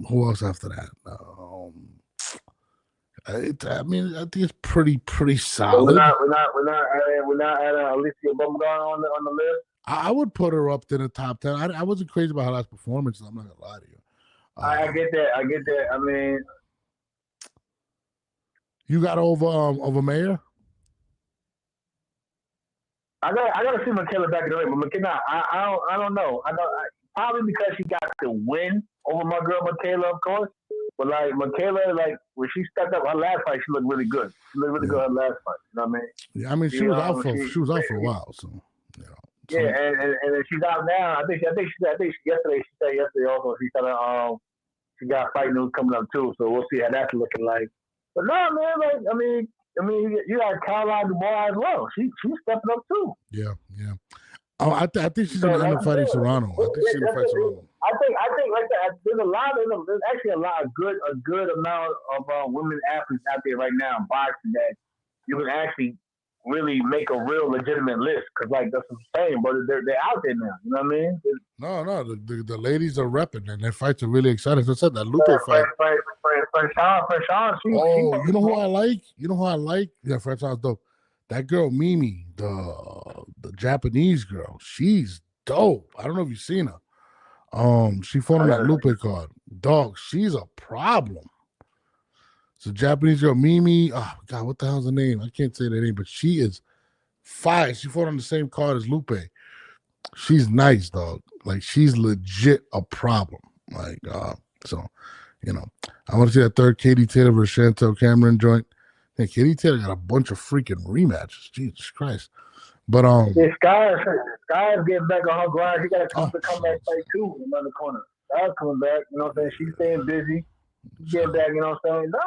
Who else after that? I mean, I think it's pretty solid. We're not adding Alicia Bumgarner on the list. I would put her up to the top 10. I wasn't crazy about her last performance. I'm not gonna lie to you. I get that. I mean, you got over Mayer. I gotta see Michaela back in the ring, but Michaela, I don't know. Probably because she got to win over my girl Michaela, of course. But like Michaela, like when she stepped up her last fight, she looked really good. She looked really good her last fight. You know what I mean? Yeah, I mean she was out for a while, so you know. Yeah, and she's out now. I think yesterday she said also she said she got fight news coming up too. So we'll see how that's looking like. But no, man, like I mean you got Caroline Dubois as well. She's stepping up too. Yeah. Oh, I think she's gonna end up fighting Serrano. I think she's gonna fight Serrano. I think like that. There's actually a good amount of women athletes out there right now in boxing that you can actually really make a real legitimate list because like that's what I'm saying, but they're out there now. You know what I mean? No, the ladies are repping and their fights are really exciting. So I said that Lupe fight. Fresh, you know who I like? Yeah, Franchon's dope. That girl Mimi, the Japanese girl, she's dope. I don't know if you've seen her. She fought on that Lupe card. Dog, she's a problem. It's a Japanese girl, Mimi. Oh God, what the hell's her name? I can't say that name, but she is fire. She fought on the same card as Lupe. She's nice, dog. Like she's legit a problem. Like so, you know, I want to see that third Katie Taylor versus Chantel Cameron joint. And Katie Taylor got a bunch of freaking rematches. Jesus Christ. But Sky's getting back on her grind. She got to come back fight too in another corner. Sky's coming back. You know what I'm saying? She's staying busy. Getting back. You know what I'm saying? No,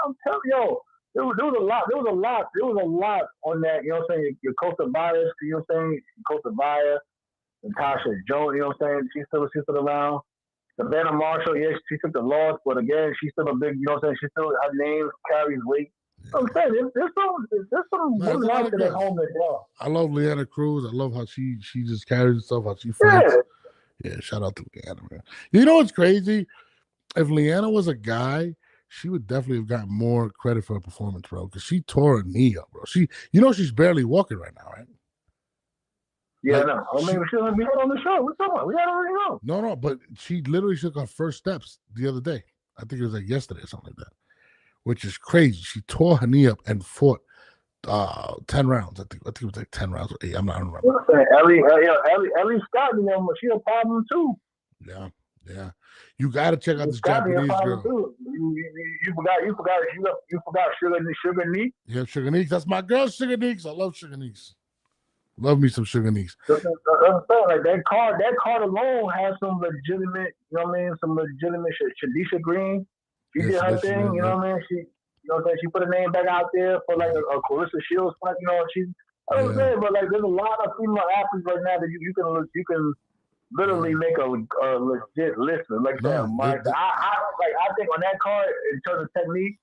I'm telling you, there was a lot. There was a lot on that. You know what I'm saying? Your Costa Bias. You know what I'm saying? Costa Bias. Natasha Jones. You know what I'm saying? She's still around. Savannah Marshall. Yes, she took the loss, but again, she's still a big. You know what I'm saying? She still her name carries weight. I'm saying there's some women out there at home as well. I love Leanna Cruz. I love how she just carries herself, how she fights. Yeah, shout out to Leanna, man. You know what's crazy? If Leanna was a guy, she would definitely have gotten more credit for her performance, bro. Because she tore her knee up, bro. She's barely walking right now, right? Yeah, like, no. I mean, we had on the show. What's talking about? We had already know. No, but she literally took her first steps the other day. I think it was like yesterday or something like that. Which is crazy. She tore her knee up and fought 10 rounds. I think it was like 10 rounds or 8. I don't remember. Ellie Scott, she a problem too. Yeah. You gotta check out this Japanese girl. You forgot Sugar Neek. Yeah, Sugar Neeks. That's my girl, Sugar Neeks. I love Sugar Neeks. Love me some Sugar Neeks. Like that card alone has some legitimate, you know what I mean? Some legitimate Shadisha Green. She did her thing, you know what I mean? She put her name back out there for like a Clarissa Shields fight, you know. I don't know, but like there's a lot of female athletes right now that you can literally make a legit list like that. I think on that card in terms of technique,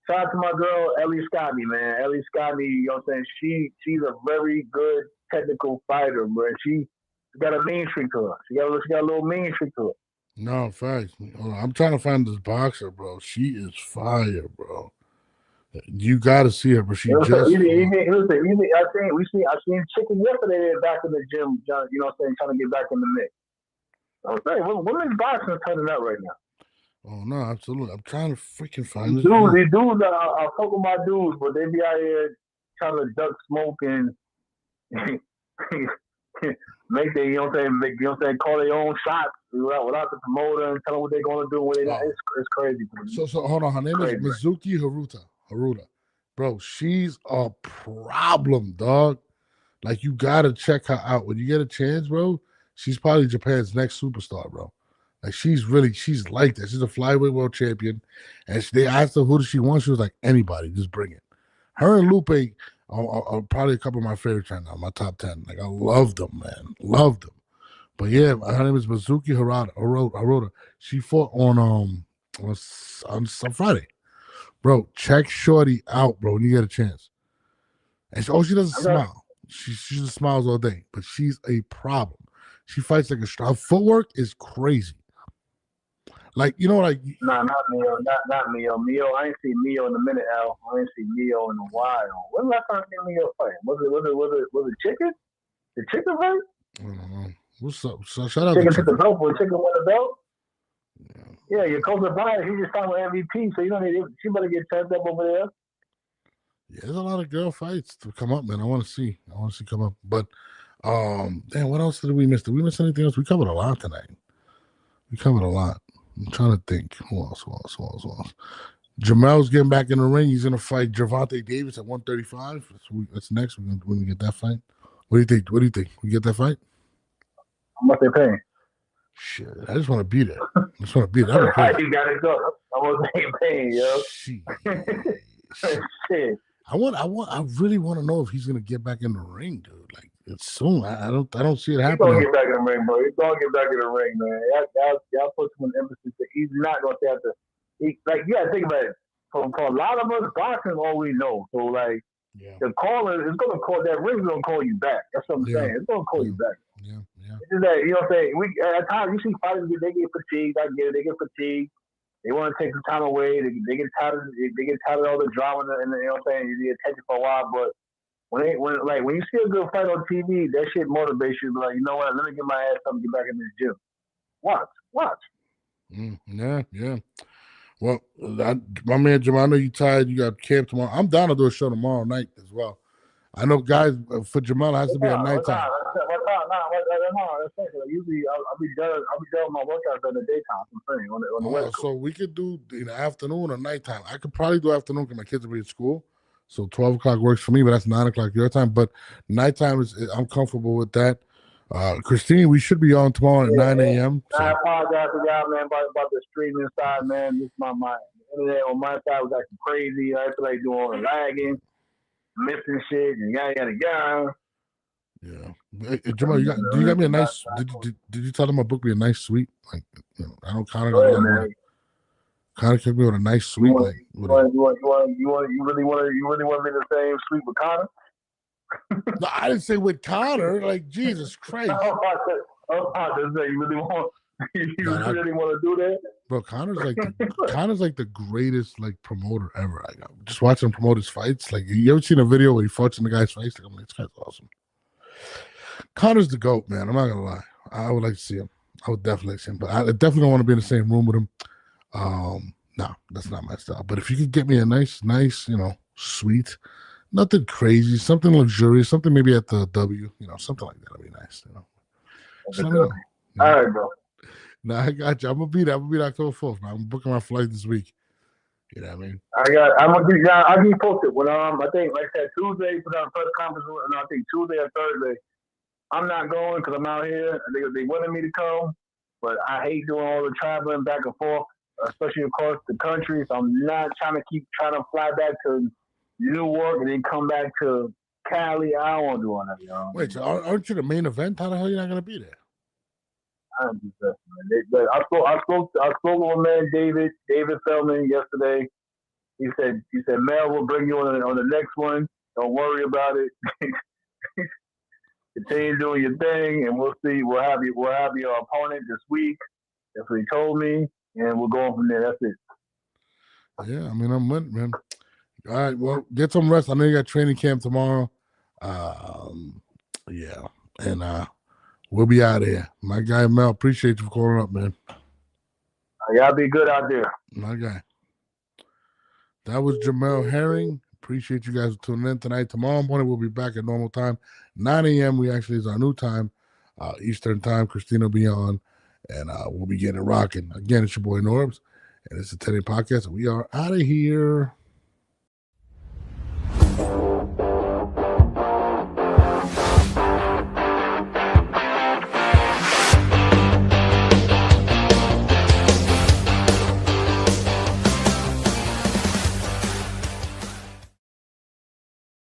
shout out to my girl Ellie Scotty, man. Ellie Scotty, you know what I'm saying? She's a very good technical fighter, bro. She got a mean streak to her. She got a little mean streak to her. No, facts. I'm trying to find this boxer, bro. She is fire, bro. You got to see her, but she just. I seen Chicken yesterday back in the gym, John. You know what I'm saying, trying to get back in the mix. I was saying, women's boxing is turning up right now. Oh no, absolutely. I'm trying to freaking find this. These dudes, I fuck with my dudes, but they be out here trying to duck smoke and make they, you know what I'm saying, call their own shots without the promoter and tell them what they're going to do. It's crazy. So hold on. Her name is Mizuki Haruta. Bro, she's a problem, dog. Like, you got to check her out. When you get a chance, bro, she's probably Japan's next superstar, bro. Like, she's like that. She's a flyweight world champion. And they asked her, who does she want? She was like, anybody, just bring it. Her and Lupe are probably a couple of my favorites right now, my top 10. Like, I love them, man. Love them. But yeah, her name is Mizuki Hirota. She fought on Friday. Bro, check Shorty out, bro, when you get a chance. And she doesn't smile. She just smiles all day, but she's a problem. She fights like her footwork is crazy. Like, you know, like not Mio, not Mio. Mio, I ain't seen Mio in a minute, Al. I ain't seen Mio in a while. When last time I seen Mio fight? Was it chicken? The chicken fight? I don't know. What's up? So shout out chicken to took the belt for chicken won the belt. Yeah, your coach Bias, he just signed with MVP, so you don't need. She better get turned up over there. Yeah, there's a lot of girl fights to come up, man. I want to see come up. But damn, what else did we miss? Did we miss anything else? We covered a lot tonight. We covered a lot. I'm trying to think. Who else? Jamel's getting back in the ring. He's gonna fight Gervonta Davis at 135. That's next. When we get that fight. What do you think? We get that fight? How much they paying? Shit, I just want to beat it. I just want to beat it. You got to go. I wasn't paying, yo. Shit. I really want to know if he's gonna get back in the ring, dude. Like, it's soon. I don't see it happening. He's gonna get back in the ring, bro. He's gonna get back in the ring, man. Y'all put some emphasis that he's not gonna have to. You gotta think about it. For a lot of us, boxing all we know. So like, the caller is gonna call that ring's gonna call you back. That's what I'm saying. It's gonna call you back. Yeah. It's just that, you know what I'm saying? At times you see fighters they get fatigued. I get it. They get fatigued. They want to take some time away. They get tired of all the drama and you know what I'm saying. You get attention for a while, but when you see a good fight on TV, that shit motivates you. Like, you know what? Let me get my ass up and get back in this gym. Watch. Yeah. Well, my man Jamal, I know you tired. You got camp tomorrow. I'm down to do a show tomorrow night as well. I know, guys. For Jamal, it has to be at nighttime. Usually, I'll be done with my workouts in the daytime. I'm saying on the West Coast. So we could do in the afternoon or nighttime. I could probably do afternoon because my kids will be at school. So 12 o'clock works for me, but that's 9 o'clock your time. But nighttime I'm comfortable with that. Christine, we should be on tomorrow at 9 a.m. So. I apologize to y'all, man, about the streaming side, man. This my internet on my side was acting crazy. I feel like doing all the lagging, missing shit, and yada. Yeah. Hey, Jamal, you got me a nice. Did you tell them to book me a nice suite? Like, you know, I don't Connor took me with a nice suite. You really want to be the same suite with Connor? No, I didn't say with Connor. Like, Jesus Christ. You really want? Really want to do that? Bro, Connor's like the greatest like promoter ever. Like, just watching him promote his fights. Like, you ever seen a video where he fought in the guy's face? Like, I'm like, this guy's awesome. Connor's the GOAT, man. I'm not gonna lie. I would like to see him. I would definitely see him, but I definitely don't want to be in the same room with him. No, that's not my style. But if you could get me a nice, suite, nothing crazy, something luxurious, something maybe at the W, something like that would be nice. Just let me know. All right, bro. No, I got you. I'm gonna be October 4th, man. I'm booking my flight this week. You know what I mean? I'll be posted when I think, like I said, Tuesday for the first conference, and I think Tuesday or Thursday. I'm not going because I'm out here. They wanted me to come, but I hate doing all the traveling back and forth, especially across the country. So I'm not trying to fly back to Newark and then come back to Cali. I don't want to do all that, Wait, so aren't you the main event? How the hell are you not gonna be there? I'm just man. I spoke with my man David Feldman yesterday. He said Mel will bring you on the next one. Don't worry about it. Continue doing your thing, and we'll see. We'll have your opponent this week. That's what he told me, and we're going from there. That's it. Yeah, I mean, I'm with, man. All right, well, get some rest. I know you got training camp tomorrow. Yeah, and we'll be out of here. My guy Mel, appreciate you for calling up, man. Y'all be good out there. My guy. That was Jamel Herring. Appreciate you guys tuning in tonight. Tomorrow morning we'll be back at normal time. 9 a.m. we actually is our new time, Eastern time. Christina will be on, and we'll be getting it rocking. Again, it's your boy Norbs, and it's the 10 Podcast, and we are out of here.